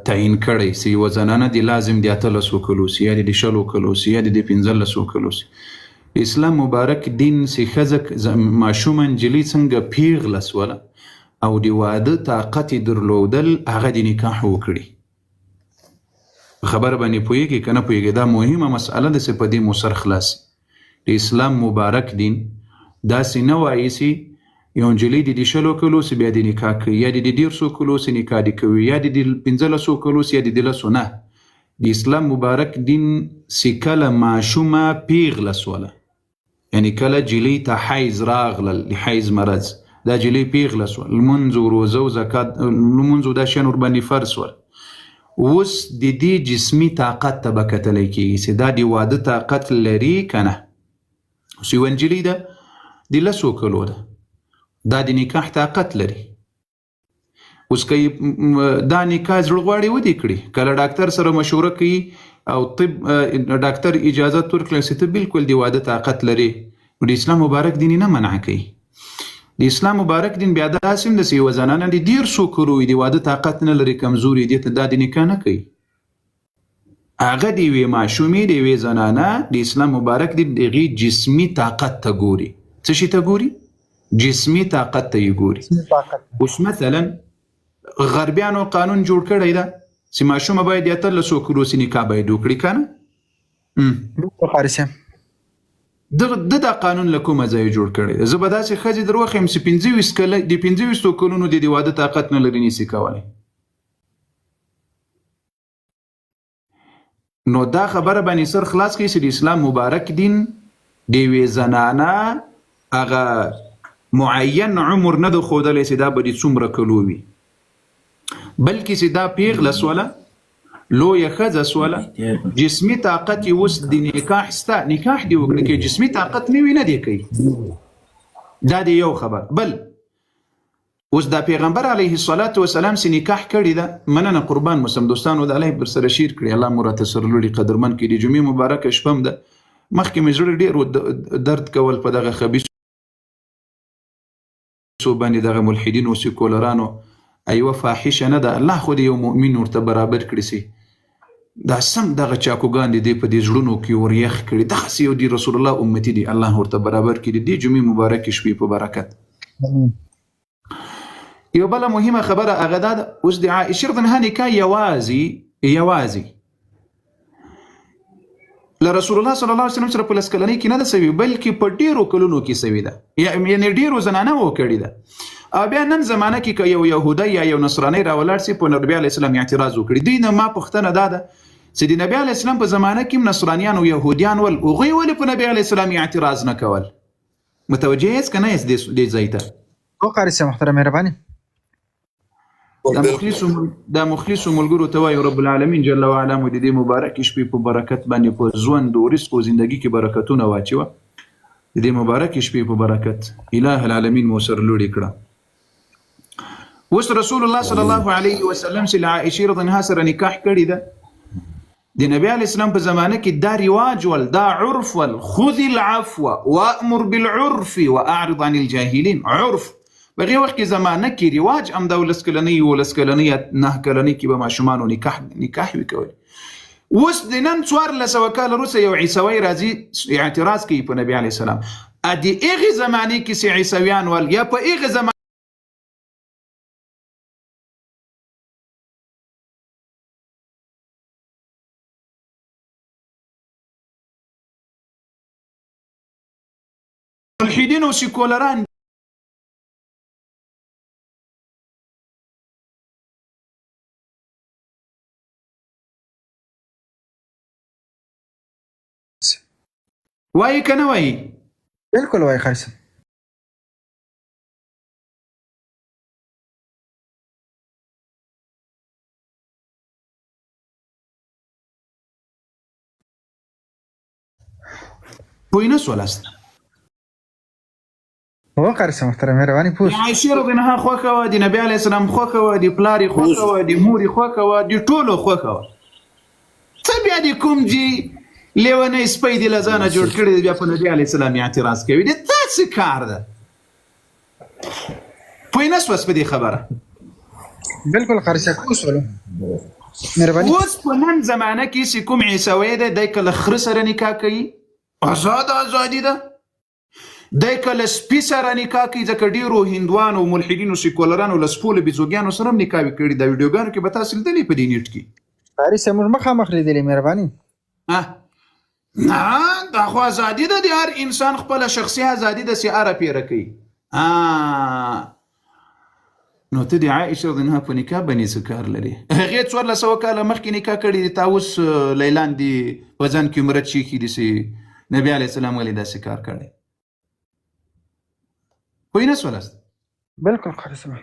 تعیین کړی چې یوه زنانه د لازم د 18 کلو سي یا د 20 کلو سي یا د 15 کلو سي اسلام مبارک دین چې ښځه ماشومه نجلۍ څنګه پیغله سوله او د واده طاقت درلودل هغه د نکاح وکړي خبر باندې پوهیږي که نه پوهیږي دا مهمه مسئله ده چې په دې مو سر خلاصي د اسلام مبارک دین داسې نه وایي چې یو نجلۍ د 20 کلو سي بیا د نکاح کوي یا د 150 کلو سي نکاح دې کوي یا د 15 کلو سي یا د 10 نه د اسلام مبارک دین چې کله ماشومه پیغله سوله یعنی کله جلی ته حیض راغلل د حیض مرض دا جلی پیغله سول لمونځ او روزه او زکات لمونځ دا شیان ورباندې فرض سول اوس د دې جسمي طاقت ته به کتلی کېږي چې دا د واده طاقت لري که نه اوس یوه نجلۍ ده د 10 کلو ده دا د نکاح طاقت لري اوس که دا نکاح زړه غواړي ودې کړي کله ډاکټر سره مشوره کوي او طب ډاکټر اجازه ورکړه چې ته بالکل د واده طاقت لري، نو د اسلام مبارک دین نه منع کوي. د اسلام مبارک دین بیا داسې هم د یوه زنانه د 150 کورو د واده طاقت نه لري، کمزوري دي، ته دا د نکاح نه کوي. هغه د یوې ماشومې د یوې زنانه د اسلام مبارک دین د هغې جسمي طاقت ته ګوري. څه شي ته ګوري؟ جسمي طاقت ته یې ګوري. اوس مثلا غربیانو قانون جوړ کړی ده چې ماشومه باید 18 کورو سي نکاح باید وکړي، که نه؟ دا قانون له کومه ځای جوړ کړی دی؟ زه به داسې ښځې در وښیم چې 25 کلونو د واده طاقت نه لري، نشي کولی. نو دا خبره باندې سر خلاص کړي چې د اسلام مبارک دین د یوې زنانه هغه معین عمر نه ده ښودلی چې دا به د څومره کلو وي، بلکې چې دا پیغله سوله، لویه ښځه سوله، جسمي طاقت یې اوس د نکاح سته، نکاح دې وکړي. که جسمي طاقت نه وي نه دی کوي. دا دی یو خبر. بل اوس دا پیغمبر علیه الصلاة والسلام چې نکاح کړي ده، مننه قربان مسلم دوستانو د الله پر سره شیر کړي، الله مو راته سره لوړي قدرمن کړي. د جمعې مبارکه شپه هم ده، مخکې مې زړه ډېر درد کول په دغه خبیثو باندې، دغه ملحدینو سیکولرانو. ایوه فاحشه نه ده، الله خو د یو مؤمن ورته برابر کړي سي. دا سم دغه چاکوګان دي په دې زړونو کې وریخ کړي، دغسې یو د رسول الله امتي دي، الله ورته برابر کړي دې جمعې مبارکې شپې په برکت. یو بله مهمه خبره هغه دا ده، اوس د عایشې رضی الله عنها نکاح یوازې له رسول الله صلی الله علیه وسلم سره په لس کلنۍ کې نه ده سوي، بلکې په ډېرو کلونو کې سوي ده، یعنې ډېرو زنانو کړې ده. او بیا نن زمانه کې که یو یهودی یا یو نصرانی راولاړ سي، په نبي علیه السلام اعتراض وکړي. دوی نه ما پوښتنه دا ده چې د نبي علیه السلام په زمانه کې نصرانیان او یهودیان ول، هغوی ولې په نبي علیه السلام اعتراض نه کول؟ متوجه یاست که نه یاست دې ځای ته؟ قاری صاحب محترم مهرباني. دا مخلصو ملګرو ته وایو رب العالمین جل وعلا مو د دې مبارک شپې په برکت باندې په ژوند او رزق او زندګي کې برکتونه واچوه. د دې مبارک شپې په برکت اله العالمین مو سره لوړې کړه. اوس رسول الله صلی الله علیه وسلم چې له عایشې رضی الله عنها سره نکاح کړی ده، د نبی علیه السلام په زمانه کې دا رواج ول، دا عرف ول، خذ العفو وامر بالعرف واعرض عن الجاهلین. عرف بغیر وخت کې زمانه کې رواج هم دا 10 کلنۍ 9 کلنۍ کې به ماشومانو نکاح وکول. اوس د نن 1400 کال وروسته یو عیسوی راځي اعتراض کوي په نبی علیه السلام. د هغې زمانې کې چې عیسویان ول، یا په هغې زمانې ملحدین او سیکولران وایي که نه وایي؟ بالکل وایي قاری صاحب. پوه نه سولاست؟ هو قاری صاحب محترم مهرباني پوه. عایشې رضی الله عنها خوښه وه، د نبي علیه السلام خوښه وه، د پلار یې خوښه وه، د مور یې خوښه وه، د ټولو خوښه وه. څه بیا د کوم جي لیونی سپی دې له ځانه جوړ کړی دی، بیا په نبي علیه السلام اعتراض کوي؟ د تا څه کار ده؟ پوه نه سوست په دې خبره؟ بالکل قاری صاحب پوه شولو مهرباني. اوس په نن زمانه کې چې کوم عیسوی دی، دی که له خره سره نکاح کوي، ازادي ده. دی که له سپي سره نکاح کوي، ځکه ډېرو هندوانو ملحدینو سیکولرانو له سپو له بیزوګیانو سره هم نکاحوې کړي. دا ویډیوګانو کې به تاسو لیدلې په دې نیټ کې. قاری صاحب موږ مخامخ لیدلې مهرباني. نه دا خو ازادي ده، د هر انسان خپله شخصي ازادي ده چې هره پیره کوي. نو ته د عایشې رضی الله عنها په نکاح باندې څه کار لرې؟ هغې 1400 کاله مخکې نکاح کړي دي، تا اوس لیلان دي په ځان کې مرد شیخي دي چې نبي علیه السلام ولې داسې کار کړی؟ پوه نه سولاست؟ بالکل قاری صاحب.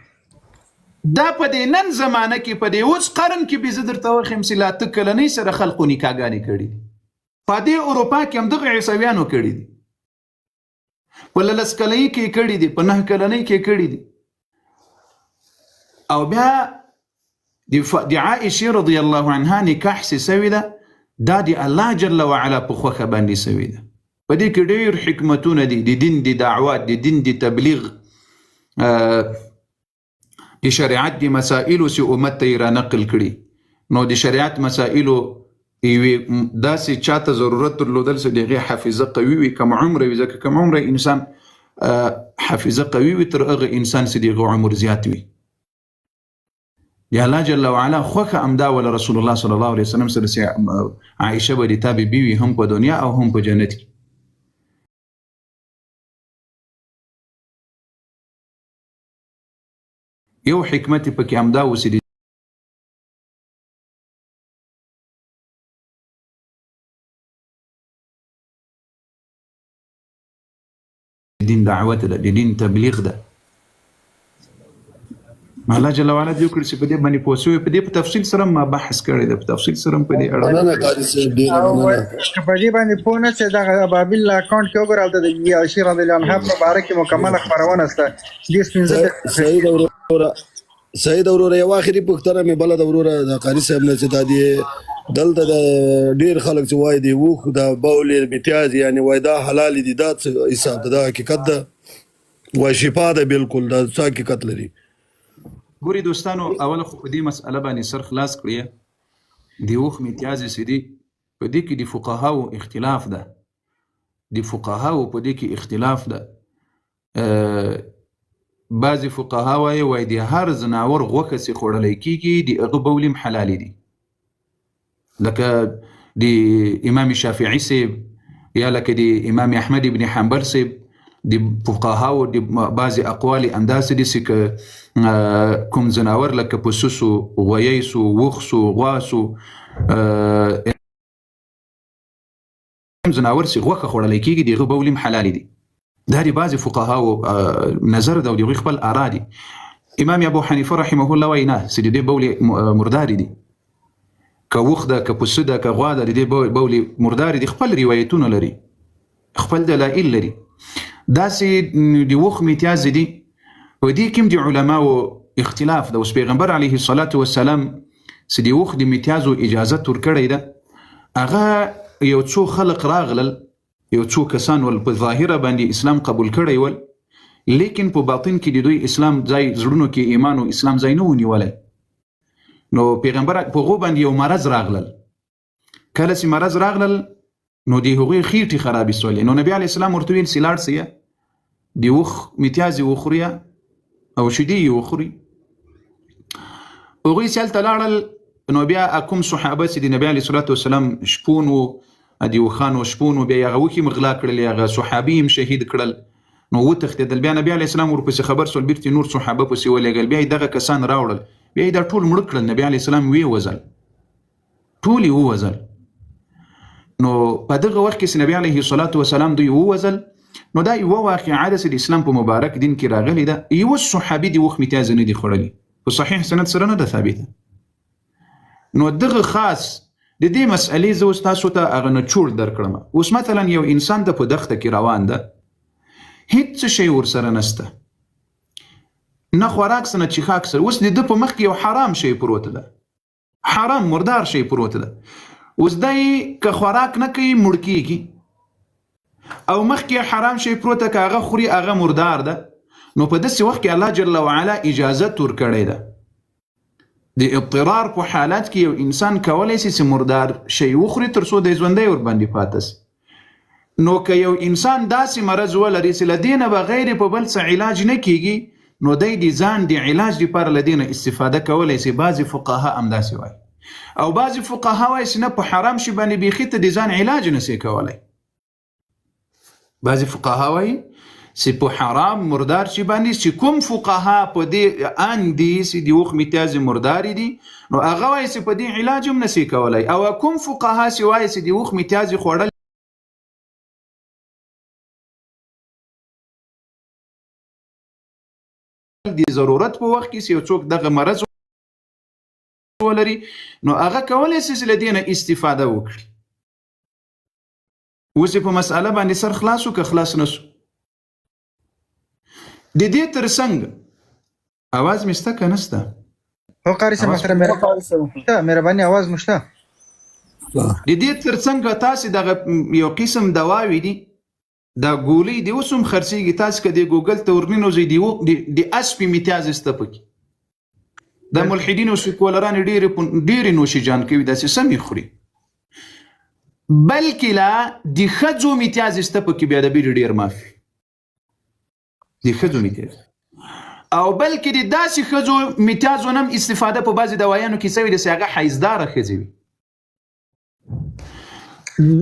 دا په دې نن زمانه کې په دې اوس قرن کې به زه درته وښیم چې لا 8 کلنۍ سره خلقو نکاحګانې کړي دي. په دې اروپا کې هم دغه عیسویانو کړي دي، په 10 کلنۍ کې کړي دي، په 9 کلنۍ کې کړي دي. او بیا د عایشې رضی الله عنها نکاح چې سوی ده، دا د الله جل وعلا په خوښه باندې سوی ده. په دې کې ډېر حکمتونه دي د دین د دعوت د دین د تبلیغ د شریعت د مسائلو چې امت ته یې را نقل کړي. نو د شریعت مسائلو یوې داسې چاته ضرورت درلودل چې د هغې حافظه قوي وي، کم عمره وي، ځکه کم عمره انسان حافظه قوي وي تر هغه انسان چې د هغه عمر زیات وي. د الله جل وعلا خوښه همدا وله رسول الله صلی الله علیه وسلم سره چې عایشه به د تا بیبي وي هم په دنیا او هم په جنت کې. یو حکمت یې پکې همدا و چې دین دعوت ده، د دین تبلیغ ده. الله جل وعلا دې وکړي چې په دې باندې پوه شوي. په دې په تفصیل سره ما بحث کړی ده، په تفصیل سره په دې اړه. مننه قاري صاحب، ډېره مننه. په دې باندې پوه نه شئ دغه ابابیل اکاونټ کې وګورئ، هلته د عایشې رضی الله عنها په باره کې مکمله خپرونه شته. صحیح ده وروره. یو آخري پوښتنه مې بله ده وروره د قاري صاحب نه چې دا دلته د ډېر خلک چې وایي د اوښ د بول امتیاز یعنې وایي دا حلال دي، دا څه حساب ده؟ دا حقیقت ده؟ وایي شفا ده بالکل، دا څه حقیقت لري؟ ګوري دوستانو، اوله خو په دې مسئله باندې سر خلاص کړی. د اوښ امتیاز چې دي په دې کې د فقهاو اختلاف ده. د فقهاو په دې کې اختلاف ده. بعضې فقها وایي د هر ځناور غوښه چې خوړلی کېږي د هغه بول هم حلالې دي، لکه د امام شافعي صاحب یا لکه د امام احمد ابن حنبل صاحب. د فقهاو د بعضې اقوال همداسې دي چې کوم ځناور لکه پسه سو، غویی سو، وښ سو، غوا سو، ځناور چې غوښه خوړلی کېږي د هغه بول هم حلالې دي. دا د بعضې فقهاو نظر ده او د هغوی خپل آرا دي. امام ابو حنیفه رحمه الله وایي نه، چې د دې بول مردارې دي، که وښ ده، که پسه ده، که غوا ده، د دې بول مردارې دي. خپل روایتونه لري، خپل دلایل لري. داسې د وښ امتیاز دي، په دې کې هم د علماو اختلاف ده. اوس پیغمبر علیه الصلاة والسلام چې د وښ د امتیازو اجازت ورکړی ده، هغه یو څو خلق راغلل، یو څو کسان ول په ظاهره باندې اسلام قبول کړی ول، لیکن په باطن کې د دوی اسلام ځای زړونو کې ایمان او اسلام ځای نه ونیولی. نو پیغمبر په هغو باندې یو مرض راغلل. کله چې مرض راغلل نو د هغوی خېټې خرابې سولې. نو نبي علیه السلام ورته ویل چې لاړ سئ د وښ امتیاز یې وخورئ او شیدې یې وخورئ. هغوی چې هلته لاړل، نو بیا کوم صحابه چې د نبي علیه الصلاة والسلام شپون و، د وښانو شپون و، بیا یې هغه وښې مغلا کړلې، هغه صحابي هم شهید کړل. نو وتښتېدل. بیا نبي علیه السلام ورپسې خبر سول، بیرته نور صحابه پسې ولېږل. بیا یې دغه کسان راوړل، بیا یې دا ټول مړه کړل. نبي علیه السلام ویې وژل، ټول یې ووژل. نو په دغه وخت کې چې نبي علیه الصلاة والسلام دوی ووژل، نو دا یوه واقعه ده چې د اسلام په مبارک دین کې راغلې ده. یوه صحابي د وښ امتیاز نه دي خوړلي، په صحیح سند سره نه ده ثابته. نو دغه خاص د دې مسئلې زه اوس تاسو ته هغه نچوړ درکړم. اوس مثلا یو انسان د په دښته کې روان ده، هیڅ شی ورسره نسته، نه خوراک سه نه څښاک سره. اوس د ده په مخ کې یو حرام شی پروت ده، حرام مردار شی پروت ده. اوس دی که خوراک نه کوي مړ کېږي، او مخکې حرام شی پروت ده، که هغه خوري هغه مردار ده. نو په داسې وخت کې الله جل وعلا اجازت ورکړی ده. د اضطرار په حالات کې یو انسان کولی شي چې مردار شی وخوري تر څو د ژوندی ورباندې پاته سي. نو که یو انسان داسې مرض ولري چې له دې نه بغیر په بل څه علاج نه کېږي، نو دی د ځان د علاج لپاره له دې نه استفاده کولی شي. بعضې فقها همداسې وایي، او بعضې فقها وایي چې نه، په حرام شي باندې بیخي ته د ځان علاج نه شي کولی. بعضې فقها وایي چې په حرام مردار شي باندې چې کوم فقها په دې ان دي چې د وښ امتیاز مردارې دي، نو هغه وایي چې په دې علاج هم نه شي کولی. او کوم فقها چې وایي چې د وښ امتیاز خوړل د ضرورت په وخت کې چې یو څوک دغه مرض ولري، نو هغه کولی شي چې له دې نه استفاده وکړي. اوس په مسأله باندې سر خلاص و که خلاص نه سو؟ د دې تر څنګ आवाज مې شته که نشته؟ هو قاري صاحب محترم مهرباني आवाज مشته؟ د دې ترڅنګ تاسو دغه یو قسم دواوی دي دا ګولۍ دی اوس هم خرڅېږي تاسو که د ګوګل ته ورننوځئ د اسپې میتیاز سته پکې د ملحدینو سیکولران ډېرې نوشیجان کوي داسې سمې خوري بلکې لا د ښځو میتیاز سته پکې بیا د بیډ ډېر مافي د ښځو میتیاز او بلکې د داسې ښځو میتیازو نه هم استفاده په بعضې دوایانو کې سوي داسې هغه حیزداره ښځې وي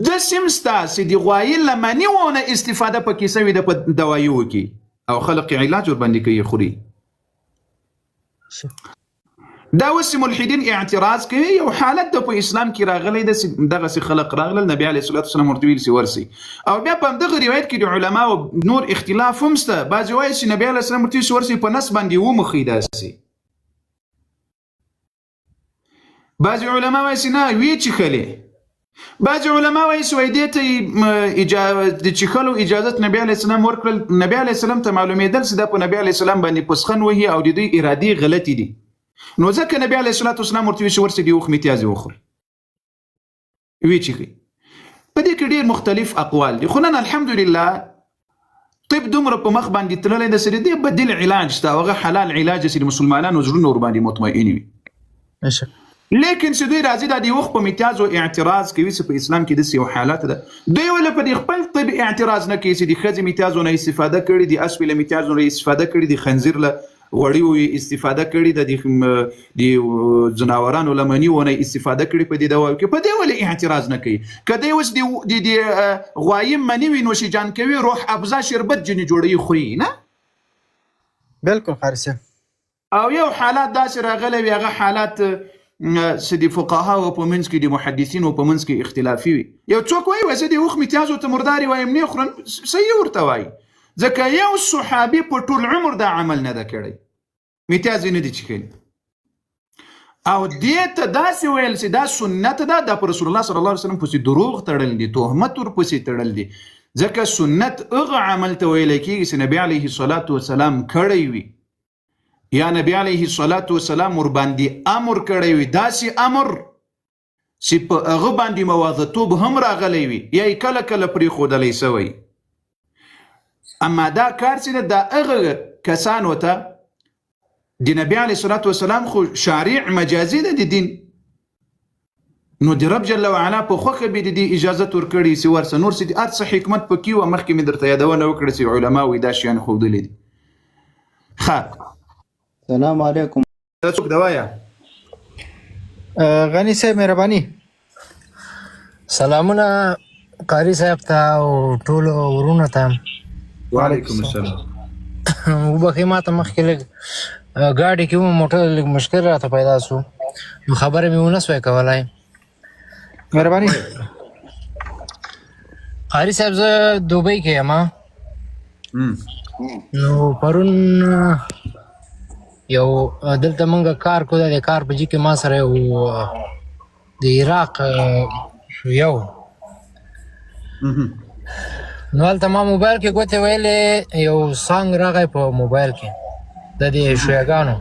داسې هم سته چې د غوایي له منیو نه استفاده پکې سوي ده په دوایو کې او خلق علاج ورباندې کوي خوري دا اوس ملحدین اعتراض کوي یو حالت د په اسلام کې راغلی ده دغسې خلق راغلل نبي علیه الصلاة والسلام ورته ویل چې ورسئ او بیا په همدغه روایت کې د علماو نور اختلاف هم شته بعضې وایي چې نبي علیه السلام ورته ویل چې ورسئ په نس باندې ومخئ داسې بعضې علما وایي چې نه ویې څښلې بعضې علما وایي چې وایي دې ته د څښلو اجازت نبي علیه السلام ورکړل نبي علیه السلام ته معلومېدل چې دا په نبي علیه السلام باندې پسخن وهي او د دوی ارادې غلطې دي نو ځکه نبي علیه الصلاة والسلام ورته ویل چې ورسئ د اوښ میتیازې وخورئ ویې څښئ په دې کې ډېر مختلف اقوال دي خو نن الحمدلله طب دومره په مخ باندې تللی ده چې د دې بدیل علاج شته او هغه حلال علاج چې د مسلمانانو زړونه ورباندې مطمئن وي لیکن چې دوی راځي دا د اوښ په میتیازو اعتراض کوي چې په اسلام کې داسې یو حالت ده دوی ولې په دې خپل طب اعتراض نه کوي چې د ښځې میتیازو نه استفاده کړي د اسپې له میتیازو نه استفاده کړي د خنزیر له غوړیو استفاده کړي د ځناورانو له منیو نه استفاده کړي په دې دواو کې په دې ولې اعتراض نه کوي که دی اوس د غوایي مني وي نوشیجان کوي روح افزا شربت جنې جوړوي خوري نه بالکل قاري صاحب او یو حالات داسې راغلی وي هغه حالات چې د فقهاو په منځ کې د محدثینو په منځ کې اختلافي وي یو څوک وایي وایي زه د اوښ میتیازو ته مردارې وایم نه خورم صحیح ورته وایي ځکه یو صحابي په ټول عمر دا عمل نه ده کړی میتیاز یې نه دي څښلي او دې ته داسې ویل چې دا سنت ده دا په رسول الله صلی الله علیه وسلم پسې دروغ تړل دي تهمت ورپسې تړل دي ځکه سنت هغه عمل ته ویلی کېږي چې نبي علیه الصلاة والسلام کړی وي یا نبی علیه الصلاة والسلام ورباندې امر کړی وي داسې امر چې په هغه باندې مواظبتوب هم راغلی وي یا یې کله کله پرېښودلی سوی اما دا کار چې ده دا هغه کسانو ته د نبی علیه الصلاة والسلام خو شارع مجازي ده د دین نو د رب جل وعلا په خوښه به د دې اجازت ورکړي چې ورسه نور چې هر څه حکمت پکې وه مخکې مې درته یادونه وکړه چې علماوو دا شیان ښودلي دي ښه السلام علیکم دا څوک ده وایه غني صاحب مهرباني سلامونه قاری صاحب ته او ټولو ورونو ته وعلیکم السلام وبخښئ ما ته مخکې لږ ګاډي کې وم موټر لږ مشکل راته پیدا شو نو خبره مې ونه سوی کولی مهرباني قاری صاحب زه دوبۍ کې یم نو پرون یو دلته موږ کار کوو د کار په جي کې ما سره یو د عراق یو نو هلته ما موبایل کې ګوتې ویلې یو سانګ راغی په موبایل کې د دې شیعګانو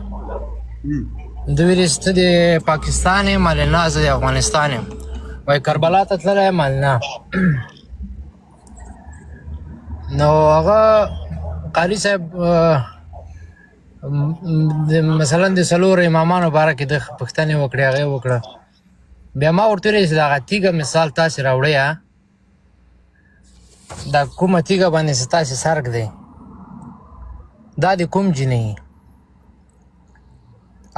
دوی ویلې چې ته د پاکستان یم مالې نه زه د افغانستان یم وایي کربلا ته تللی یم مالې نه نو هغه قاري صاحب مثلا د څلورو امامانو باره کې د پوښتنې وکړې هغې وکړه بیا ما ورته ویلې چې د هغه تیږه مثال تاسې راوړئ دا کومه تیږه باندې چې تاسې سرک دی دا د کوم جنۍ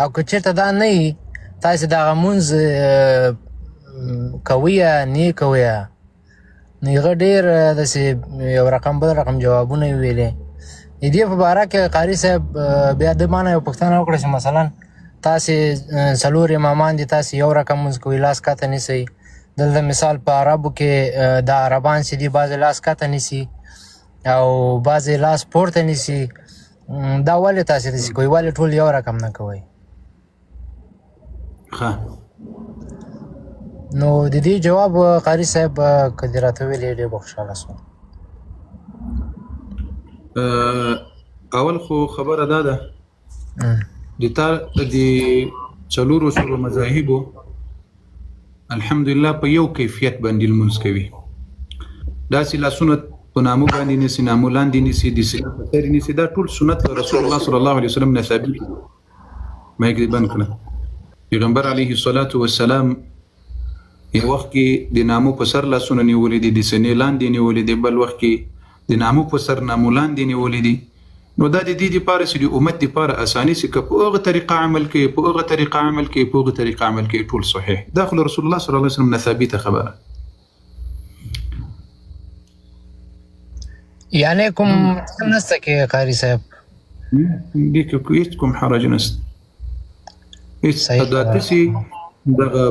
او که چېرته دا نه وي تاسې د هغه مونځ کوئ یا نه کوئ نو هغه ډېر داسې یو رقم بل رقم جوابونه یې ویلې د دې په باره کې قاري صاحب بیا د ما نه یو پوښتنه وکړه چې مثلا تاسې څلور امامان دي تاسې یو رقم مونځ کوئ لاس کاته نیسئ دلته مثال په عربو کې د عربان چې دي بعضې لاس کاته نیسي او بعضې لاس پورته نیسي دا ولې تاسې داسې کوئ ولې ټول یو رقم نه کوئ نو د دې جواب قاري صاحب که دې راته ویلې ډېر به خوشحاله شوم اول خو خبره دا ده د څلورو مذاهبو الحمدلله په یو کیفیت باندې لمونځ کوي داسې لاسونه په نامو باندې نیسي نامو لاندې نیسي د سینې په سر نیسي دا ټول سنت رسول الله صلی الله علیه وسلم نه ثابت دي ما یې بند کړه پیغمبر علیه الصلاة والسلام یو وخت کې د نامو په سر لاسونه نیولې دي د سینې لاندې نیولې دي بل وخت کې د نامو په سر نامو لاندې نیولې دي نو دا د دې لپاره چې د امت لپاره اساني سي که په هغه طریقه عمل کوي په هغه طریقه عمل کوي په هغه طریقه عمل کوي ټول صحیح داخل رسول الله صلی الله علیه وسلم نه ثابته خبره یعنی کوم نسته کې قاری صاحب دې کې کوم حرج نشته هیڅ داتسي دغه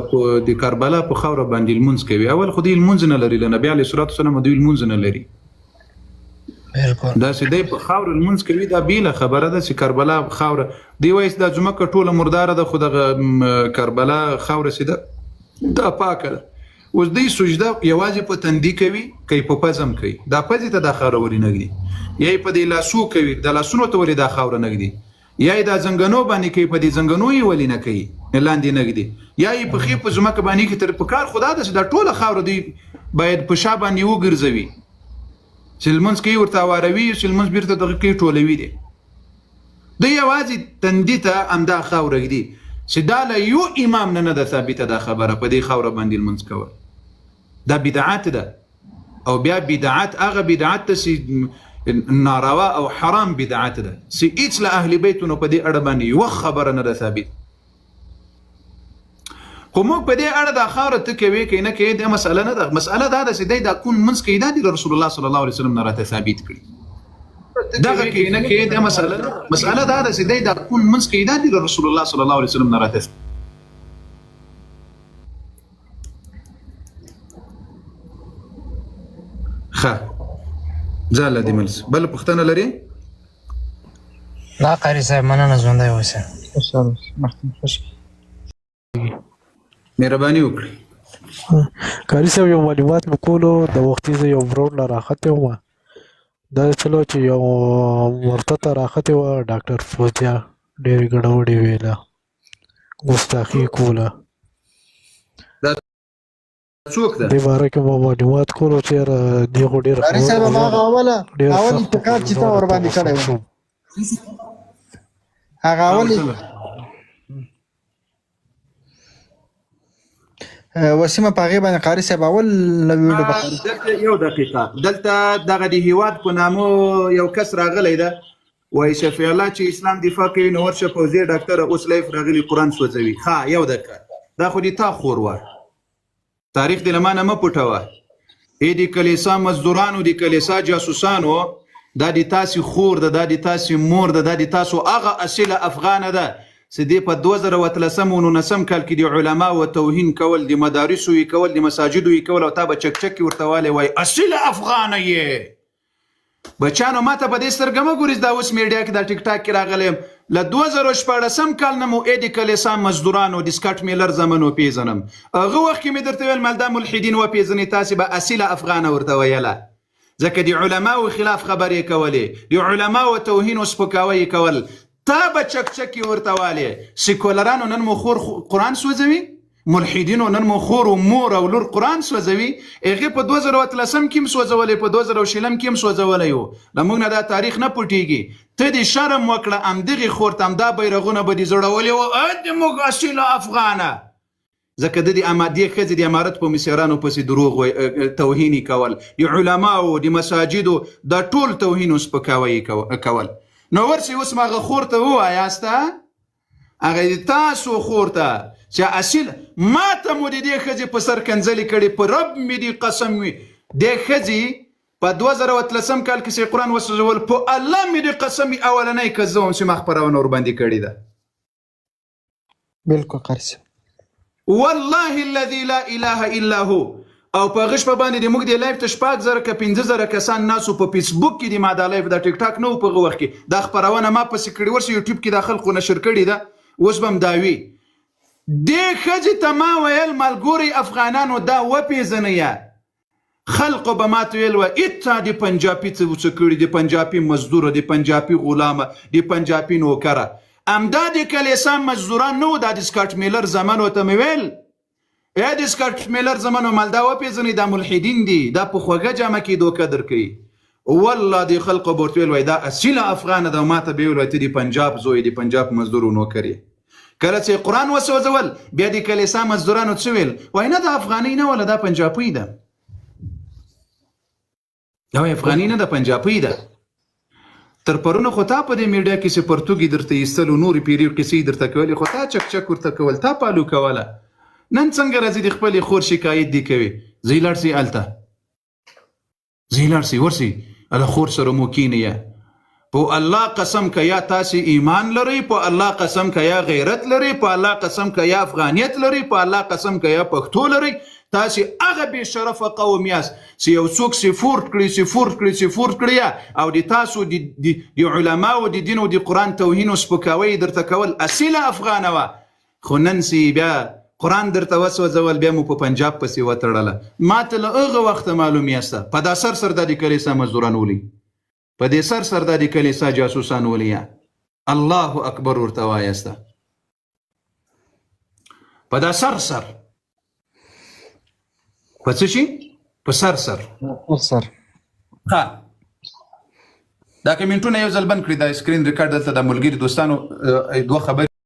د کربلا په خوره باندې لمونځ کوي اول خو دې لمونځ نه لري نبی علیه الصلاة والسلام دوی لمونځ نه لري بالکل دا چې دی په خاور لمونځ کوي دا بیله خبره ده چې کربلا خاوره دی وایي دا ځمکه ټوله مرداره ده خو دغه کربلا خاوره چې ده دا پاکه ده اوس دوی سجده یوازې په تندي کوي کوي په پزم کوي دا پزې ته دا خاوره ورې نږدي یا یې په دې لاسو کوي د لاسونو ته ورې دا خاوره نږدي یا یې دا زنګنو باندې کوي په دې زنګنو یې ولې نه کوي لاندې نږدي یا یې په ښي په ځمکه باندې کې تر په کار خدا ده چې دا ټوله خاوره دوی باید په شا باندې وګرځوي چې لمونځ کوي ورته واروي چې لمونځ بیرته دغه کوي ټولوي دی دوی یوازې تندي ته همدا خاوره ږدي چې دا له یو امام نه ده ثابته دا خبره په دې خاوره باندې لمونځ کول دا بدعت ده او بیا بدعت هغه بدعت ته چې ناروا او حرام بدعت ده چې هیڅ له اهل بیتونو په دې اړه باندې یوه خبره نه ده ثابت خو موږ په دې اړه دا خاوره ته کوي که نه کوي دا مسأله نه ده مسأله دا ده چې دی دا کون منځ کوي دا د رسول الله صلی الله علیه وسلم نه راته ثابت کړي دغه کوي نه کوي دا مسأله دا ده چې دی دا کون منځ کوي دا د رسول الله صلی الله علیه وسلم نه راته ښه ځاله دې ملس بل پوښتنه لري دا قاری صاحب مننه ژوندی اوسه مهرباني وکړئ قاری صاحب یو معلومات مو کولو د وختي زه یو ورور له راختې وم دا چلو چې یو مرتته راختې وه ډاکټر فوزیه ډېرې ګډوډې ویله ګستاخي کوله څوک ده دې باره کې مو معلومات کولو چې یاره دې خو ډېر قاری صاحب هغه اول انتقاد چې تا ور باندې کړی و هغه اول وسیمه په هغې باندې قاري صاحب اول ویډیو دلته یو دقیقه دلته دغه د هیواد په نامو یو کس راغلی ده وایي شفیع الله چې اسلام دفاع کوي نو ورشه فوزیه ډاکټره اوس لیف راغلي قرآن سوځوي ښه یو دقیقه دا خو دې تا خور وه تاریخ دې له ما نه مه پټوه ای د کلیسا مزدورانو د کلیسا جاسوسانو دا د تاسې خور ده دا د تاسې مور ده دا د تاسو هغه اصیله افغانه ده چې دې په 2013 و 19 کال کې د علماو توهین کول د مدارسو یې کول د مساجدو یې کول او تا به چکچکې ورته والی وایي اصیله افغانه یې بچانو ما ته په دې سترګه مه ګورئ دا اوس میډیا کې دا ټیک ټاک کې راغلی یم له 2014 کال نه مو ای د کلیسا مزدورانو د سکاټ میلر زمن وپېژنم هغه وخت کې مې درته ویل مال دا ملحدین وپېژنې تاسې به اصیله افغانه ورته ویله ځکه د علماو خلاف خبرې کولې د علماو توهین او سپکاوی یې کول تا به چکچکې ورته والې سیکولرانو نن مو خور قرآن سوځوي ملحدینو نن مو خور و مور او لور قرآن سوځوي هغې په 2013 کې هم سوځولی په 2020 کې هم سوځولی و له موږ نه دا تاریخ نه پټېږي ته دې شرم وکړه همدغې خور ته همدا بیرغونه به دې زړولي وو د موږ اصیله افغانه ځکه د دې دې ښځې د امارت په مسیرانو پسې دروغ توهین کول د علماو د مساجدو دا ټول توهین او سپکاوی کول نو ورسې اوس ما هغه خور ته ووایاسته هغه تاسو خور ته چې اصیل ما ته مو د دې ښځې په سر کنځلې کړې په رب مې دې قسم وي دې ښځې په 2013 کال کې چې قرآن وسوځول په الله مې دې قسم وي اولنی کس زه وم چې ما خپرونه ورباندې کړې ده بالکل قاري صاحب والله الذي لا اله الا هو او په غش په باندې د موږ د لایف ته 4000 که 15000 کسان ناسو په فیسبوک کې د ما د لایف د ټیک ټاک نو په وخت کې دا خبرونه ما په سکړی ورسې یوټیوب کې د خلکو نشر کړي ده اوس بم داوي دې ښځې ته ما ویل ملګري افغانانو دا وپېژنئ خلقو به ماته ویل وه اتا د پنجابي څه کړي د پنجابي مزدوره د پنجابي غلامه د پنجابي نوکره همدا د کلیسا مزدوران نه و دا د سکاټ میلر زمن ورته مې ویل د سکاټ میلر زمانو مالدا وپېژنئ دا ملحدین دي دا په خوږه جامه کې دوکه درکوي والله د خلقو به ورته ویل وایي دا اصیله افغانه ده ما ته به یې ویل وایي ته د پنجاب زوی د پنجاب مزدور و نوکر یې کله چې قرآن وسوځول بیا د کلیسا مزدورانو څه ویل وایي نه دا افغانۍ نه وله دا پنجابۍ ده دا وایي افغانۍ نه ده پنجابۍ ده تر پرونه خو تا په دې میډیا کې چې پرتوګي درته ایستلو نورې پیري قصې درته کولې خو تا چک چک ورته کول تا پالو کوله نن څنګه راځي د خپلې خور شکایت دی کوي ځئ لاړ سئ هلته ځئ لاړ سئ ورسئ هله خور سره مو کینئ په الله قسم که یا تاسې ایمان لرئ په الله قسم که یا غیرت لرئ په الله قسم که یا افغانیت لرئ په الله قسم که یا پښتو لرئ تاسې هغه بې شرفه قوم یاست چې یو څوک سپورت کړي او د تاسو د علماو د دین او د قرآن توهین او سپکاوی درته کول اصیله افغانه وه خو نن سي بیا قرآن درته وسوځول بیا مو په پنجاب پسې وتړله ما ته له هغه وخته معلوم یاسته په دا سر دا د کلیسا مزدوران ولي په دې سر دا د کلیسا جاسوسان ولي الله اکبر ورته وایسته په دا سر په څه شي په سر ها دا کمنټونه یو ځل بند کړي دا سکرین ریکارډ دلته د ملګري دوستانو دوه خبرې